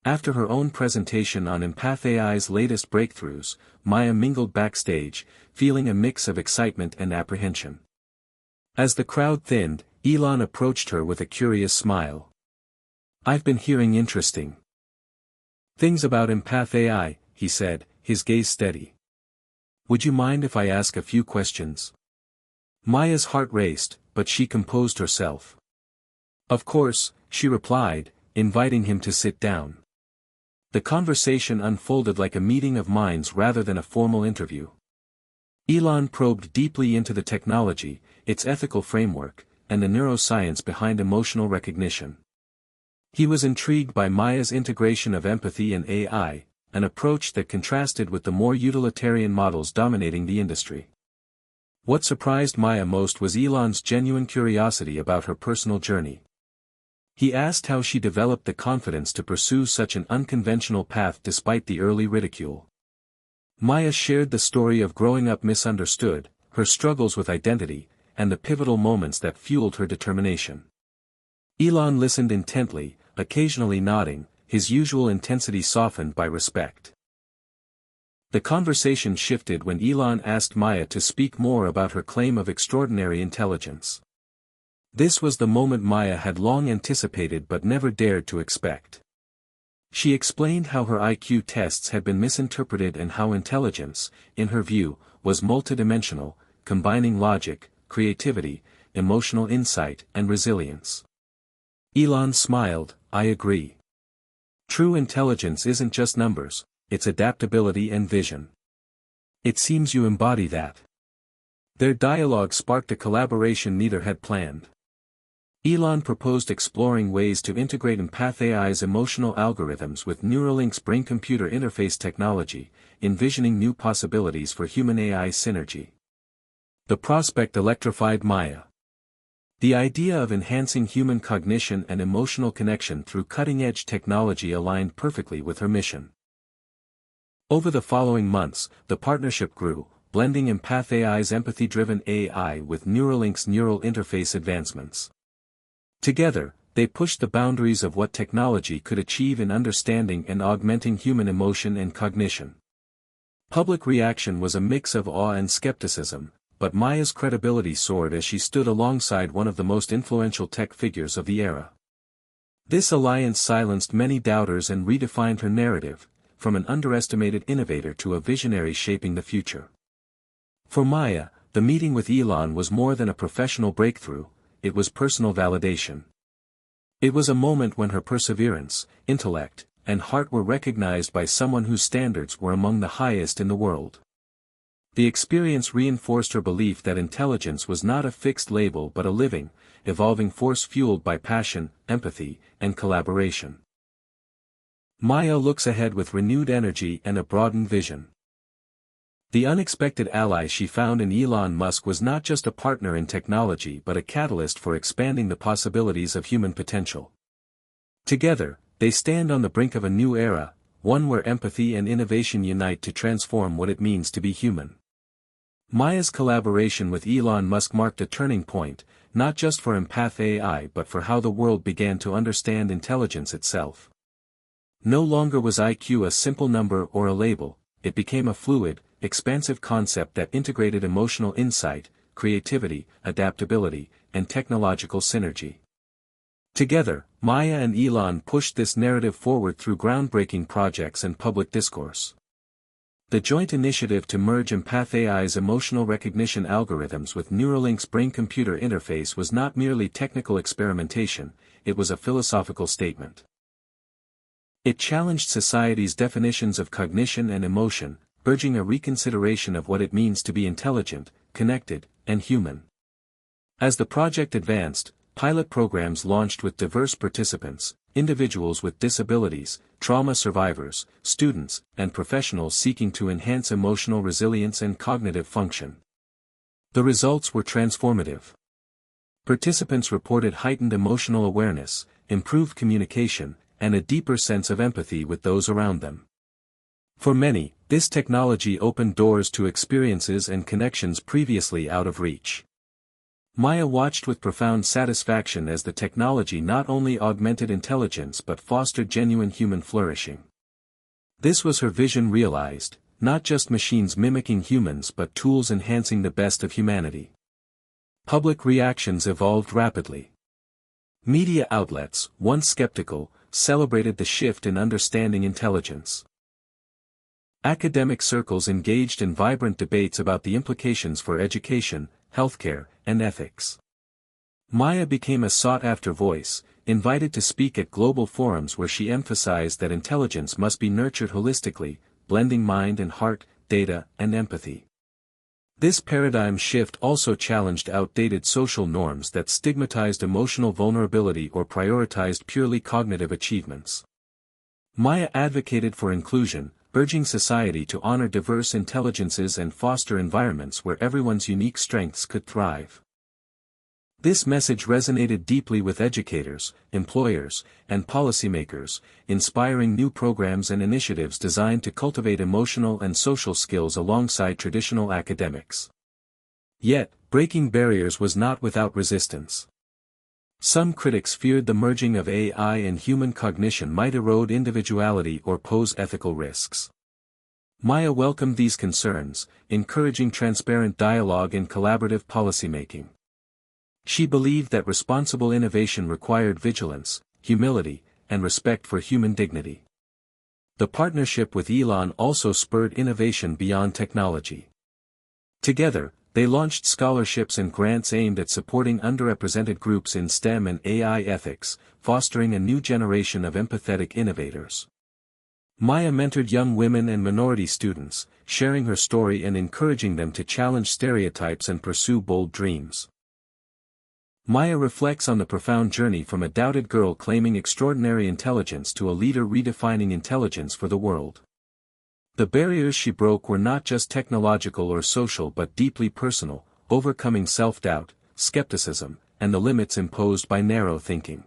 After her own presentation on Empath AI's latest breakthroughs, Maya mingled backstage, feeling a mix of excitement and apprehension. As the crowd thinned, Elon approached her with a curious smile. "I've been hearing interesting things about Empath AI," he said, his gaze steady. "Would you mind if I ask a few questions?" Maya's heart raced, but she composed herself. "Of course," she replied, inviting him to sit down. The conversation unfolded like a meeting of minds rather than a formal interview. Elon probed deeply into the technology, its ethical framework, and the neuroscience behind emotional recognition. He was intrigued by Maya's integration of empathy and AI, an approach that contrasted with the more utilitarian models dominating the industry. What surprised Maya most was Elon's genuine curiosity about her personal journey. He asked how she developed the confidence to pursue such an unconventional path despite the early ridicule. Maya shared the story of growing up misunderstood, her struggles with identity, and the pivotal moments that fueled her determination. Elon listened intently, occasionally nodding, his usual intensity softened by respect. The conversation shifted when Elon asked Maya to speak more about her claim of extraordinary intelligence. This was the moment Maya had long anticipated but never dared to expect. She explained how her IQ tests had been misinterpreted and how intelligence, in her view, was multidimensional, combining logic, creativity, emotional insight, and resilience. Elon smiled, "I agree. True intelligence isn't just numbers, it's adaptability and vision. It seems you embody that. Their dialogue sparked a collaboration neither had planned. Elon proposed exploring ways to integrate Empath AI's emotional algorithms with Neuralink's brain-computer interface technology, envisioning new possibilities for human-AI synergy. The prospect electrified Maya. The idea of enhancing human cognition and emotional connection through cutting-edge technology aligned perfectly with her mission. Over the following months, the partnership grew, blending Empath AI's empathy-driven AI with Neuralink's neural interface advancements. Together, they pushed the boundaries of what technology could achieve in understanding and augmenting human emotion and cognition. Public reaction was a mix of awe and skepticism, but Maya's credibility soared as she stood alongside one of the most influential tech figures of the era. This alliance silenced many doubters and redefined her narrative, from an underestimated innovator to a visionary shaping the future. For Maya, the meeting with Elon was more than a professional breakthrough, it was personal validation. It was a moment when her perseverance, intellect, and heart were recognized by someone whose standards were among the highest in the world. The experience reinforced her belief that intelligence was not a fixed label but a living, evolving force fueled by passion, empathy, and collaboration. Maya looks ahead with renewed energy and a broadened vision. The unexpected ally she found in Elon Musk was not just a partner in technology but a catalyst for expanding the possibilities of human potential. Together, they stand on the brink of a new era, one where empathy and innovation unite to transform what it means to be human. Maya's collaboration with Elon Musk marked a turning point, not just for Empath AI but for how the world began to understand intelligence itself. No longer was IQ a simple number or a label, it became a fluid, expansive concept that integrated emotional insight, creativity, adaptability, and technological synergy. Together, Maya and Elon pushed this narrative forward through groundbreaking projects and public discourse. The joint initiative to merge Empath AI's emotional recognition algorithms with Neuralink's brain-computer interface was not merely technical experimentation, it was a philosophical statement. It challenged society's definitions of cognition and emotion, urging a reconsideration of what it means to be intelligent, connected, and human. As the project advanced, pilot programs launched with diverse participants, individuals with disabilities, trauma survivors, students, and professionals seeking to enhance emotional resilience and cognitive function. The results were transformative. Participants reported heightened emotional awareness, improved communication, and a deeper sense of empathy with those around them. For many, this technology opened doors to experiences and connections previously out of reach. Maya watched with profound satisfaction as the technology not only augmented intelligence but fostered genuine human flourishing. This was her vision realized, not just machines mimicking humans but tools enhancing the best of humanity. Public reactions evolved rapidly. Media outlets, once skeptical, celebrated the shift in understanding intelligence. Academic circles engaged in vibrant debates about the implications for education, healthcare, and ethics. Maya became a sought-after voice, invited to speak at global forums where she emphasized that intelligence must be nurtured holistically, blending mind and heart, data, and empathy. This paradigm shift also challenged outdated social norms that stigmatized emotional vulnerability or prioritized purely cognitive achievements. Maya advocated for inclusion, urging society to honor diverse intelligences and foster environments where everyone's unique strengths could thrive. This message resonated deeply with educators, employers, and policymakers, inspiring new programs and initiatives designed to cultivate emotional and social skills alongside traditional academics. Yet, breaking barriers was not without resistance. Some critics feared the merging of AI and human cognition might erode individuality or pose ethical risks. Maya welcomed these concerns, encouraging transparent dialogue and collaborative policymaking. She believed that responsible innovation required vigilance, humility, and respect for human dignity. The partnership with Elon also spurred innovation beyond technology. Together, They launched scholarships and grants aimed at supporting underrepresented groups in STEM and AI ethics, fostering a new generation of empathetic innovators. Maya mentored young women and minority students, sharing her story and encouraging them to challenge stereotypes and pursue bold dreams. Maya reflects on the profound journey from a doubted girl claiming extraordinary intelligence to a leader redefining intelligence for the world. The barriers she broke were not just technological or social but deeply personal, overcoming self-doubt, skepticism, and the limits imposed by narrow thinking.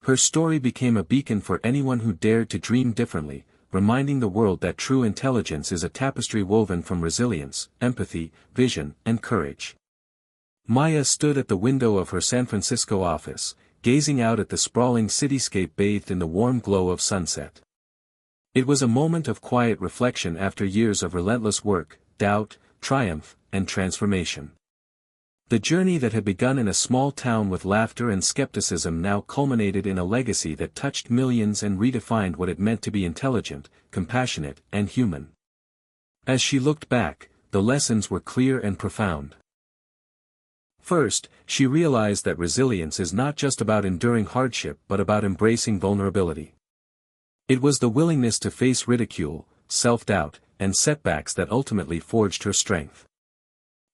Her story became a beacon for anyone who dared to dream differently, reminding the world that true intelligence is a tapestry woven from resilience, empathy, vision, and courage. Maya stood at the window of her San Francisco office, gazing out at the sprawling cityscape bathed in the warm glow of sunset. It was a moment of quiet reflection after years of relentless work, doubt, triumph, and transformation. The journey that had begun in a small town with laughter and skepticism now culminated in a legacy that touched millions and redefined what it meant to be intelligent, compassionate, and human. As she looked back, the lessons were clear and profound. First, she realized that resilience is not just about enduring hardship but about embracing vulnerability. It was the willingness to face ridicule, self-doubt, and setbacks that ultimately forged her strength.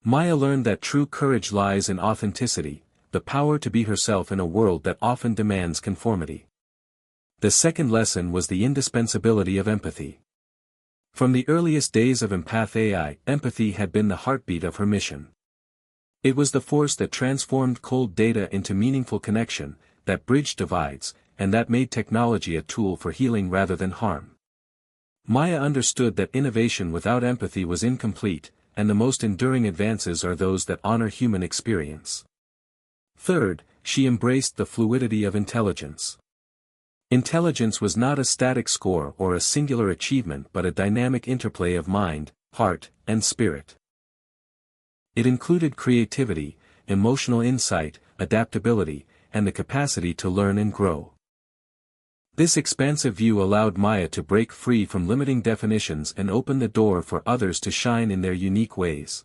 Maya learned that true courage lies in authenticity, the power to be herself in a world that often demands conformity. The second lesson was the indispensability of empathy. From the earliest days of Empath AI, empathy had been the heartbeat of her mission. It was the force that transformed cold data into meaningful connection, that bridged divides, and that made technology a tool for healing rather than harm. Maya understood that innovation without empathy was incomplete, and the most enduring advances are those that honor human experience. Third, she embraced the fluidity of intelligence. Intelligence was not a static score or a singular achievement but a dynamic interplay of mind, heart, and spirit. It included creativity, emotional insight, adaptability, and the capacity to learn and grow. This expansive view allowed Maya to break free from limiting definitions and open the door for others to shine in their unique ways.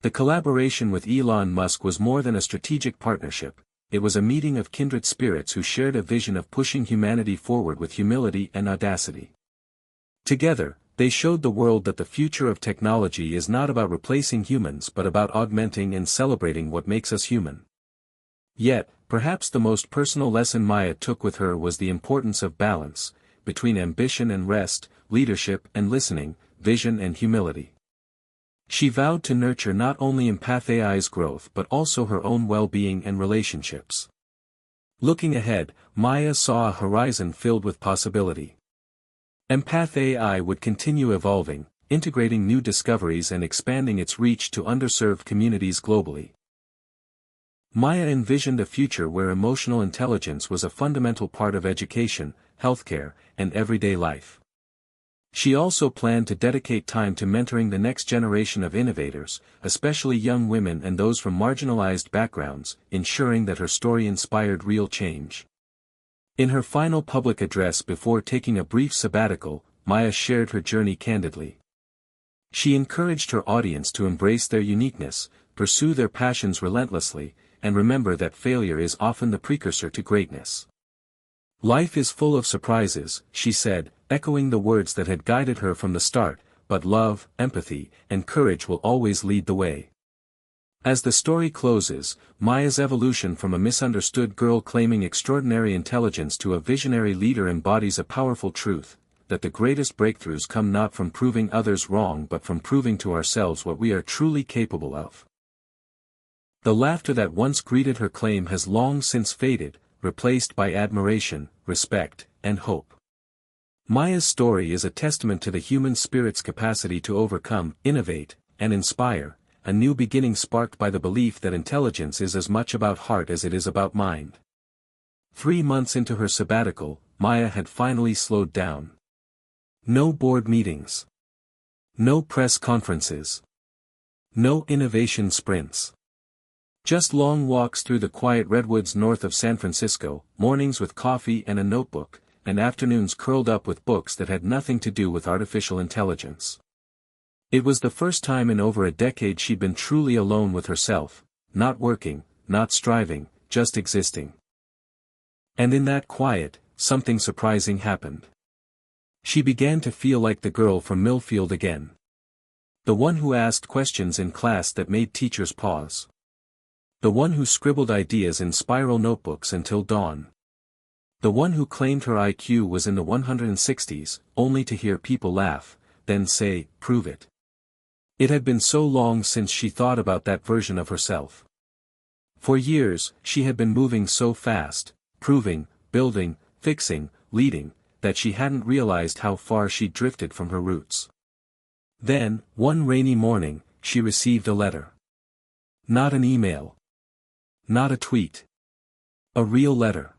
The collaboration with Elon Musk was more than a strategic partnership, it was a meeting of kindred spirits who shared a vision of pushing humanity forward with humility and audacity. Together, they showed the world that the future of technology is not about replacing humans but about augmenting and celebrating what makes us human. Yet, perhaps the most personal lesson Maya took with her was the importance of balance, between ambition and rest, leadership and listening, vision and humility. She vowed to nurture not only Empath AI's growth but also her own well-being and relationships. Looking ahead, Maya saw a horizon filled with possibility. Empath AI would continue evolving, integrating new discoveries and expanding its reach to underserved communities globally. Maya envisioned a future where emotional intelligence was a fundamental part of education, healthcare, and everyday life. She also planned to dedicate time to mentoring the next generation of innovators, especially young women and those from marginalized backgrounds, ensuring that her story inspired real change. In her final public address before taking a brief sabbatical, Maya shared her journey candidly. She encouraged her audience to embrace their uniqueness, pursue their passions relentlessly, and remember that failure is often the precursor to greatness. Life is full of surprises, she said, echoing the words that had guided her from the start, but love, empathy, and courage will always lead the way. As the story closes, Maya's evolution from a misunderstood girl claiming extraordinary intelligence to a visionary leader embodies a powerful truth, that the greatest breakthroughs come not from proving others wrong but from proving to ourselves what we are truly capable of. The laughter that once greeted her claim has long since faded, replaced by admiration, respect, and hope. Maya's story is a testament to the human spirit's capacity to overcome, innovate, and inspire, a new beginning sparked by the belief that intelligence is as much about heart as it is about mind. 3 months into her sabbatical, Maya had finally slowed down. No board meetings. No press conferences. No innovation sprints. Just long walks through the quiet redwoods north of San Francisco, mornings with coffee and a notebook, and afternoons curled up with books that had nothing to do with artificial intelligence. It was the first time in over a decade she'd been truly alone with herself, not working, not striving, just existing. And in that quiet, something surprising happened. She began to feel like the girl from Millfield again. The one who asked questions in class that made teachers pause. The one who scribbled ideas in spiral notebooks until dawn. The one who claimed her IQ was in the 160s, only to hear people laugh, then say, "Prove it." It had been so long since she thought about that version of herself. For years, she had been moving so fast, proving, building, fixing, leading, that she hadn't realized how far she'd drifted from her roots. Then, one rainy morning, she received a letter. Not an email. Not a tweet. A real letter.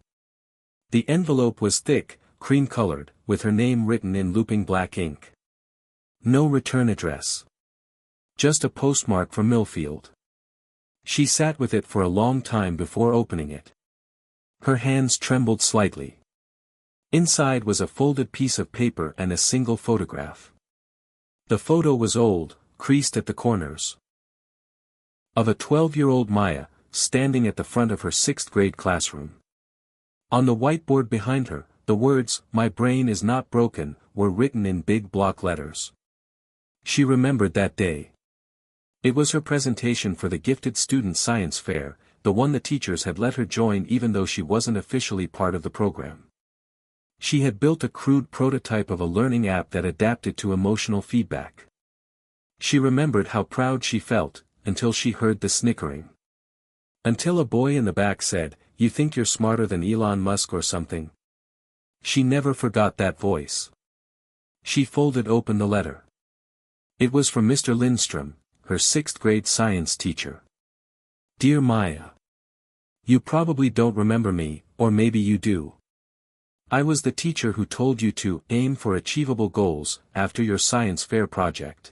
The envelope was thick, cream-colored, with her name written in looping black ink. No return address. Just a postmark from Millfield. She sat with it for a long time before opening it. Her hands trembled slightly. Inside was a folded piece of paper and a single photograph. The photo was old, creased at the corners. Of a 12-year-old Maya, standing at the front of her 6th-grade classroom. On the whiteboard behind her, the words, "My brain is not broken," were written in big block letters. She remembered that day. It was her presentation for the Gifted Student Science Fair, the one the teachers had let her join even though she wasn't officially part of the program. She had built a crude prototype of a learning app that adapted to emotional feedback. She remembered how proud she felt, until she heard the snickering. Until a boy in the back said, "You think you're smarter than Elon Musk or something?" She never forgot that voice. She folded open the letter. It was from Mr. Lindstrom, her 6th-grade science teacher. Dear Maya. You probably don't remember me, or maybe you do. I was the teacher who told you to aim for achievable goals after your science fair project.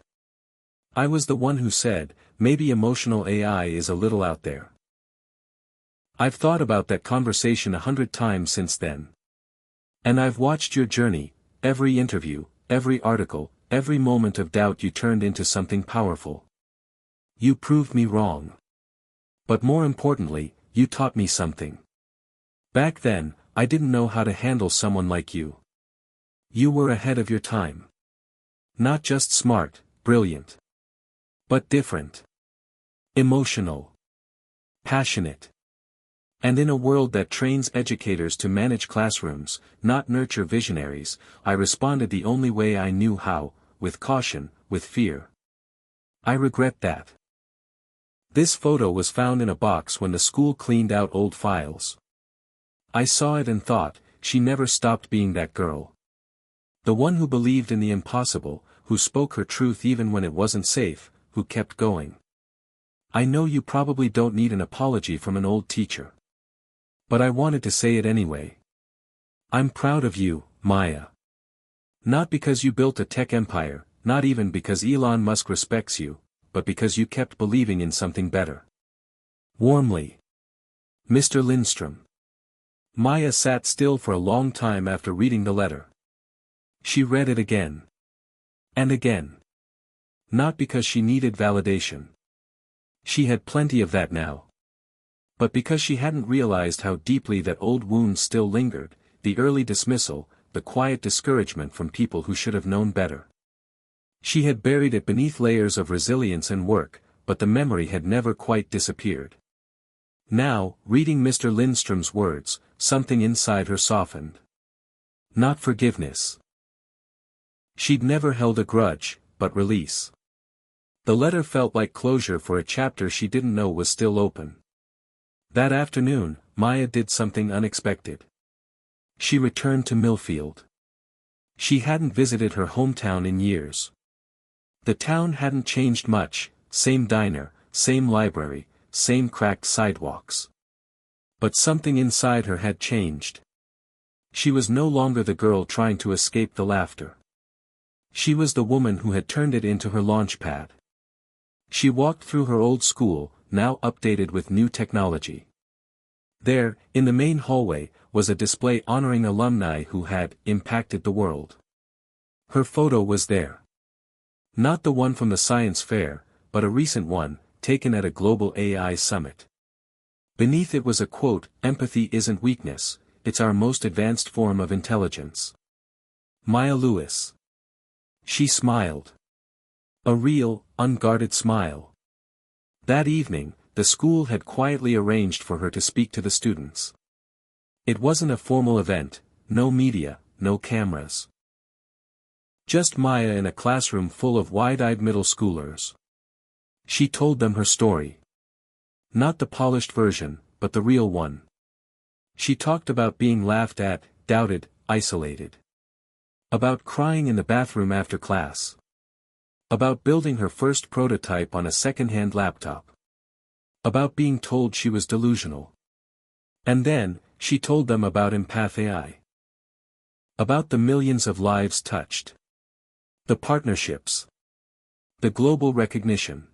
I was the one who said, maybe emotional AI is a little out there. I've thought about that conversation 100 times since then. And I've watched your journey, every interview, every article, every moment of doubt you turned into something powerful. You proved me wrong. But more importantly, you taught me something. Back then, I didn't know how to handle someone like you. You were ahead of your time. Not just smart, brilliant. But different. Emotional. Passionate. And in a world that trains educators to manage classrooms, not nurture visionaries, I responded the only way I knew how, with caution, with fear. I regret that. This photo was found in a box when the school cleaned out old files. I saw it and thought, she never stopped being that girl. The one who believed in the impossible, who spoke her truth even when it wasn't safe, who kept going. I know you probably don't need an apology from an old teacher. But I wanted to say it anyway. I'm proud of you, Maya. Not because you built a tech empire, not even because Elon Musk respects you, but because you kept believing in something better. Warmly. Mr. Lindstrom. Maya sat still for a long time after reading the letter. She read it again. And again. Not because she needed validation. She had plenty of that now. But because she hadn't realized how deeply that old wound still lingered, the early dismissal, the quiet discouragement from people who should have known better. She had buried it beneath layers of resilience and work, but the memory had never quite disappeared. Now, reading Mr. Lindstrom's words, something inside her softened. Not forgiveness. She'd never held a grudge, but release. The letter felt like closure for a chapter she didn't know was still open. That afternoon, Maya did something unexpected. She returned to Millfield. She hadn't visited her hometown in years. The town hadn't changed much, same diner, same library, same cracked sidewalks. But something inside her had changed. She was no longer the girl trying to escape the laughter. She was the woman who had turned it into her launch pad. She walked through her old school, now updated with new technology. There, in the main hallway, was a display honoring alumni who had impacted the world. Her photo was there. Not the one from the science fair, but a recent one, taken at a global AI summit. Beneath it was a quote, "Empathy isn't weakness, it's our most advanced form of intelligence." Maya Lewis. She smiled. A real, unguarded smile. That evening, the school had quietly arranged for her to speak to the students. It wasn't a formal event, no media, no cameras. Just Maya in a classroom full of wide-eyed middle schoolers. She told them her story. Not the polished version, but the real one. She talked about being laughed at, doubted, isolated. About crying in the bathroom after class. About building her first prototype on a second-hand laptop. About being told she was delusional. And then, she told them about Empath AI. About the millions of lives touched. The partnerships. The global recognition.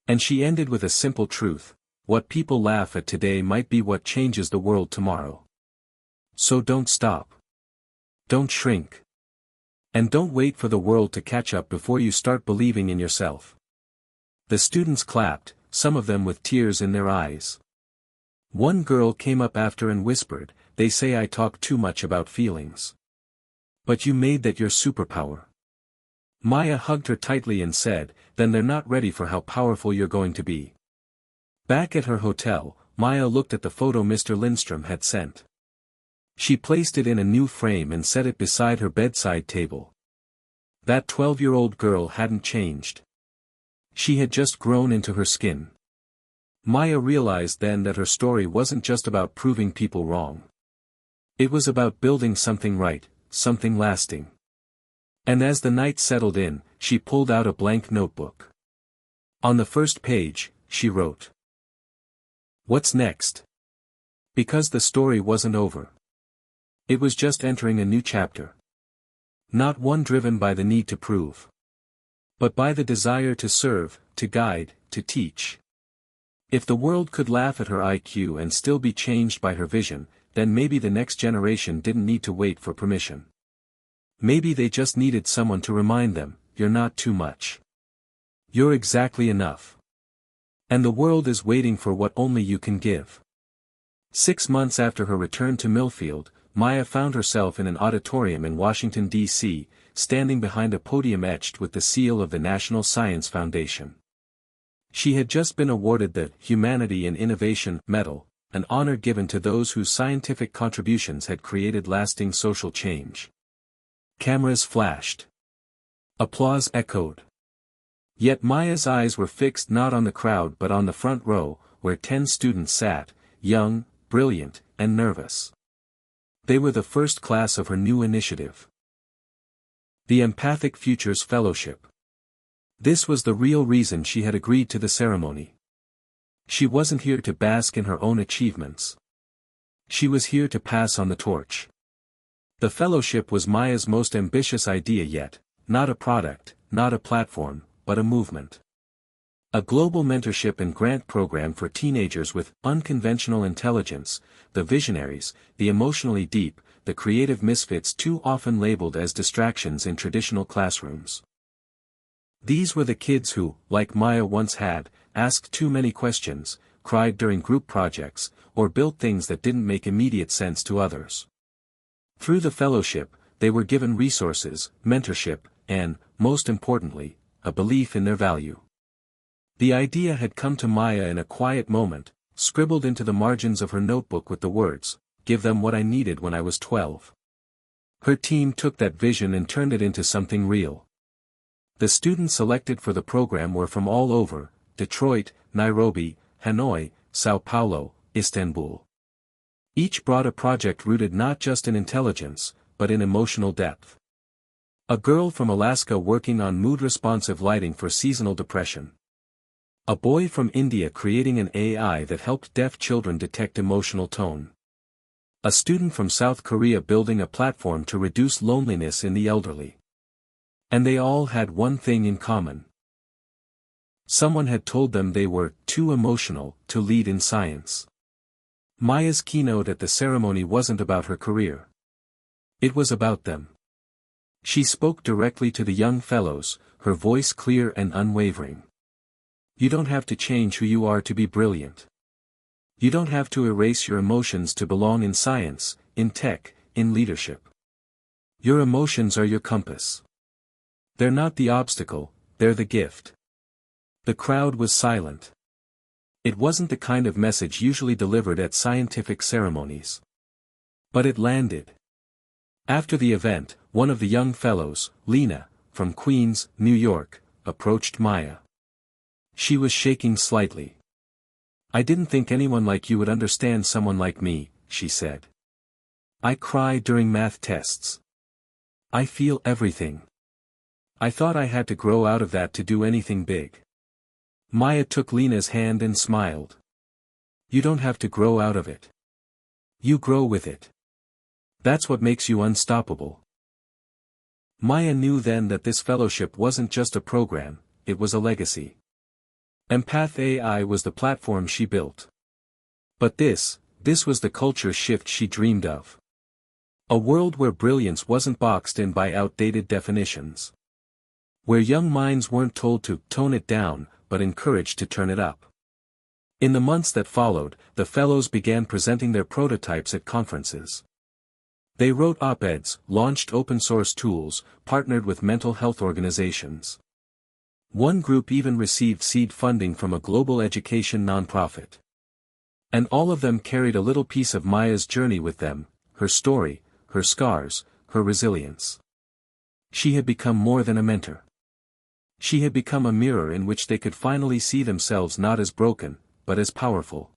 And she ended with a simple truth: what people laugh at today might be what changes the world tomorrow. So don't stop. Don't shrink. And don't wait for the world to catch up before you start believing in yourself. The students clapped, some of them with tears in their eyes. One girl came up after and whispered, "They say I talk too much about feelings. But you made that your superpower." Maya hugged her tightly and said, "Then they're not ready for how powerful you're going to be." Back at her hotel, Maya looked at the photo Mr. Lindstrom had sent. She placed it in a new frame and set it beside her bedside table. That 12-year-old girl hadn't changed. She had just grown into her skin. Maya realized then that her story wasn't just about proving people wrong. It was about building something right, something lasting. And as the night settled in, she pulled out a blank notebook. On the first page, she wrote, "What's next?" Because the story wasn't over. It was just entering a new chapter. Not one driven by the need to prove, but by the desire to serve, to guide, to teach. If the world could laugh at her IQ and still be changed by her vision, then maybe the next generation didn't need to wait for permission. Maybe they just needed someone to remind them, "You're not too much. You're exactly enough. And the world is waiting for what only you can give." 6 months after her return to Millfield, Maya found herself in an auditorium in Washington, D.C., standing behind a podium etched with the seal of the National Science Foundation. She had just been awarded the Humanity and Innovation Medal, an honor given to those whose scientific contributions had created lasting social change. Cameras flashed. Applause echoed. Yet Maya's eyes were fixed not on the crowd but on the front row, where 10 students sat, young, brilliant, and nervous. They were the first class of her new initiative. The Empathic Futures Fellowship. This was the real reason she had agreed to the ceremony. She wasn't here to bask in her own achievements. She was here to pass on the torch. The fellowship was Maya's most ambitious idea yet, not a product, not a platform, but a movement. A global mentorship and grant program for teenagers with unconventional intelligence, the visionaries, the emotionally deep, the creative misfits too often labeled as distractions in traditional classrooms. These were the kids who, like Maya once had, asked too many questions, cried during group projects, or built things that didn't make immediate sense to others. Through the fellowship, they were given resources, mentorship, and, most importantly, a belief in their value. The idea had come to Maya in a quiet moment, scribbled into the margins of her notebook with the words, "Give them what I needed when I was 12. Her team took that vision and turned it into something real. The students selected for the program were from all over: Detroit, Nairobi, Hanoi, Sao Paulo, Istanbul. Each brought a project rooted not just in intelligence, but in emotional depth. A girl from Alaska working on mood-responsive lighting for seasonal depression. A boy from India creating an AI that helped deaf children detect emotional tone. A student from South Korea building a platform to reduce loneliness in the elderly. And they all had one thing in common. Someone had told them they were too emotional to lead in science. Maya's keynote at the ceremony wasn't about her career. It was about them. She spoke directly to the young fellows, her voice clear and unwavering. You don't have to change who you are to be brilliant. You don't have to erase your emotions to belong in science, in tech, in leadership. Your emotions are your compass. They're not the obstacle, they're the gift. The crowd was silent. It wasn't the kind of message usually delivered at scientific ceremonies. But it landed. After the event, one of the young fellows, Lena, from Queens, New York, approached Maya. She was shaking slightly. "I didn't think anyone like you would understand someone like me," she said. "I cry during math tests. I feel everything. I thought I had to grow out of that to do anything big." Maya took Lena's hand and smiled. "You don't have to grow out of it. You grow with it. That's what makes you unstoppable." Maya knew then that this fellowship wasn't just a program, it was a legacy. Empath AI was the platform she built. But this was the culture shift she dreamed of. A world where brilliance wasn't boxed in by outdated definitions. Where young minds weren't told to tone it down, but encouraged to turn it up. In the months that followed, the fellows began presenting their prototypes at conferences. They wrote op-eds, launched open-source tools, partnered with mental health organizations. One group even received seed funding from a global education nonprofit. And all of them carried a little piece of Maya's journey with them, her story, her scars, her resilience. She had become more than a mentor. She had become a mirror in which they could finally see themselves not as broken, but as powerful.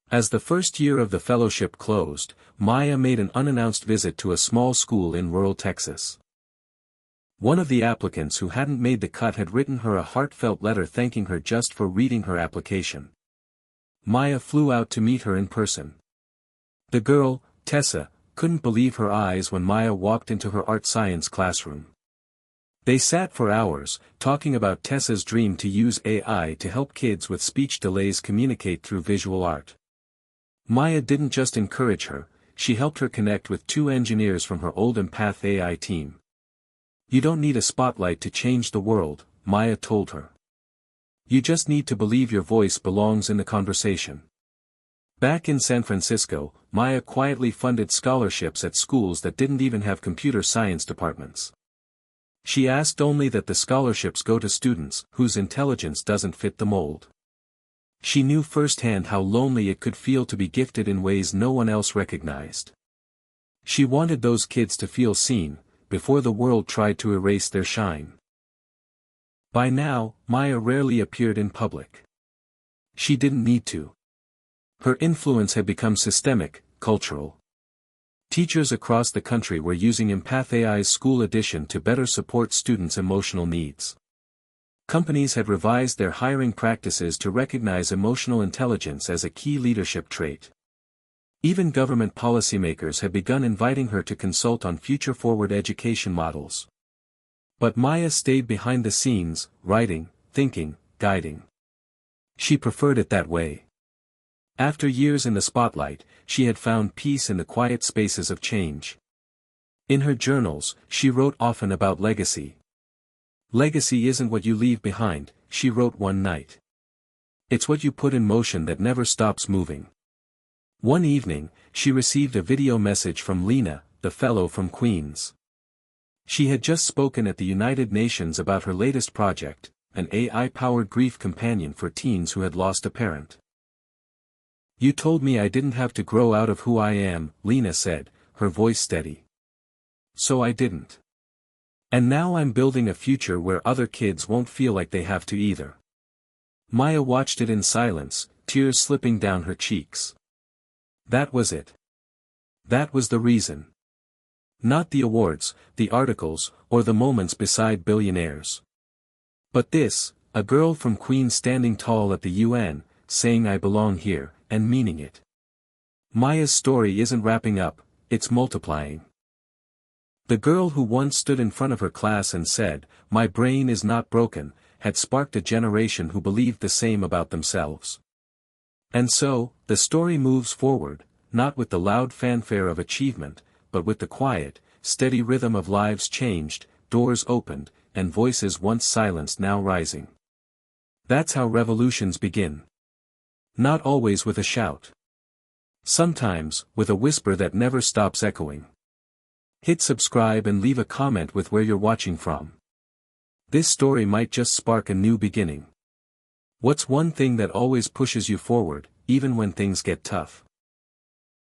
As the first year of the fellowship closed, Maya made an unannounced visit to a small school in rural Texas. One of the applicants who hadn't made the cut had written her a heartfelt letter thanking her just for reading her application. Maya flew out to meet her in person. The girl, Tessa, couldn't believe her eyes when Maya walked into her art science classroom. They sat for hours, talking about Tessa's dream to use AI to help kids with speech delays communicate through visual art. Maya didn't just encourage her, she helped her connect with two engineers from her old Empath AI team. "You don't need a spotlight to change the world," Maya told her. "You just need to believe your voice belongs in the conversation." Back in San Francisco, Maya quietly funded scholarships at schools that didn't even have computer science departments. She asked only that the scholarships go to students whose intelligence doesn't fit the mold. She knew firsthand how lonely it could feel to be gifted in ways no one else recognized. She wanted those kids to feel seen, before the world tried to erase their shine. By now, Maya rarely appeared in public. She didn't need to. Her influence had become systemic, cultural. Teachers across the country were using Empath AI's school edition to better support students' emotional needs. Companies had revised their hiring practices to recognize emotional intelligence as a key leadership trait. Even government policymakers had begun inviting her to consult on future-forward education models. But Maya stayed behind the scenes, writing, thinking, guiding. She preferred it that way. After years in the spotlight, she had found peace in the quiet spaces of change. In her journals, she wrote often about legacy. "Legacy isn't what you leave behind," she wrote one night. "It's what you put in motion that never stops moving." One evening, she received a video message from Lena, the fellow from Queens. She had just spoken at the United Nations about her latest project, an AI-powered grief companion for teens who had lost a parent. "You told me I didn't have to grow out of who I am," Lena said, her voice steady. "So I didn't. And now I'm building a future where other kids won't feel like they have to either." Maya watched it in silence, tears slipping down her cheeks. That was it. That was the reason. Not the awards, the articles, or the moments beside billionaires. But this, a girl from Queens standing tall at the UN, saying "I belong here," and meaning it. Maya's story isn't wrapping up, it's multiplying. The girl who once stood in front of her class and said, "My brain is not broken," had sparked a generation who believed the same about themselves. And so, the story moves forward, not with the loud fanfare of achievement, but with the quiet, steady rhythm of lives changed, doors opened, and voices once silenced now rising. That's how revolutions begin. Not always with a shout. Sometimes, with a whisper that never stops echoing. Hit subscribe and leave a comment with where you're watching from. This story might just spark a new beginning. What's one thing that always pushes you forward, even when things get tough?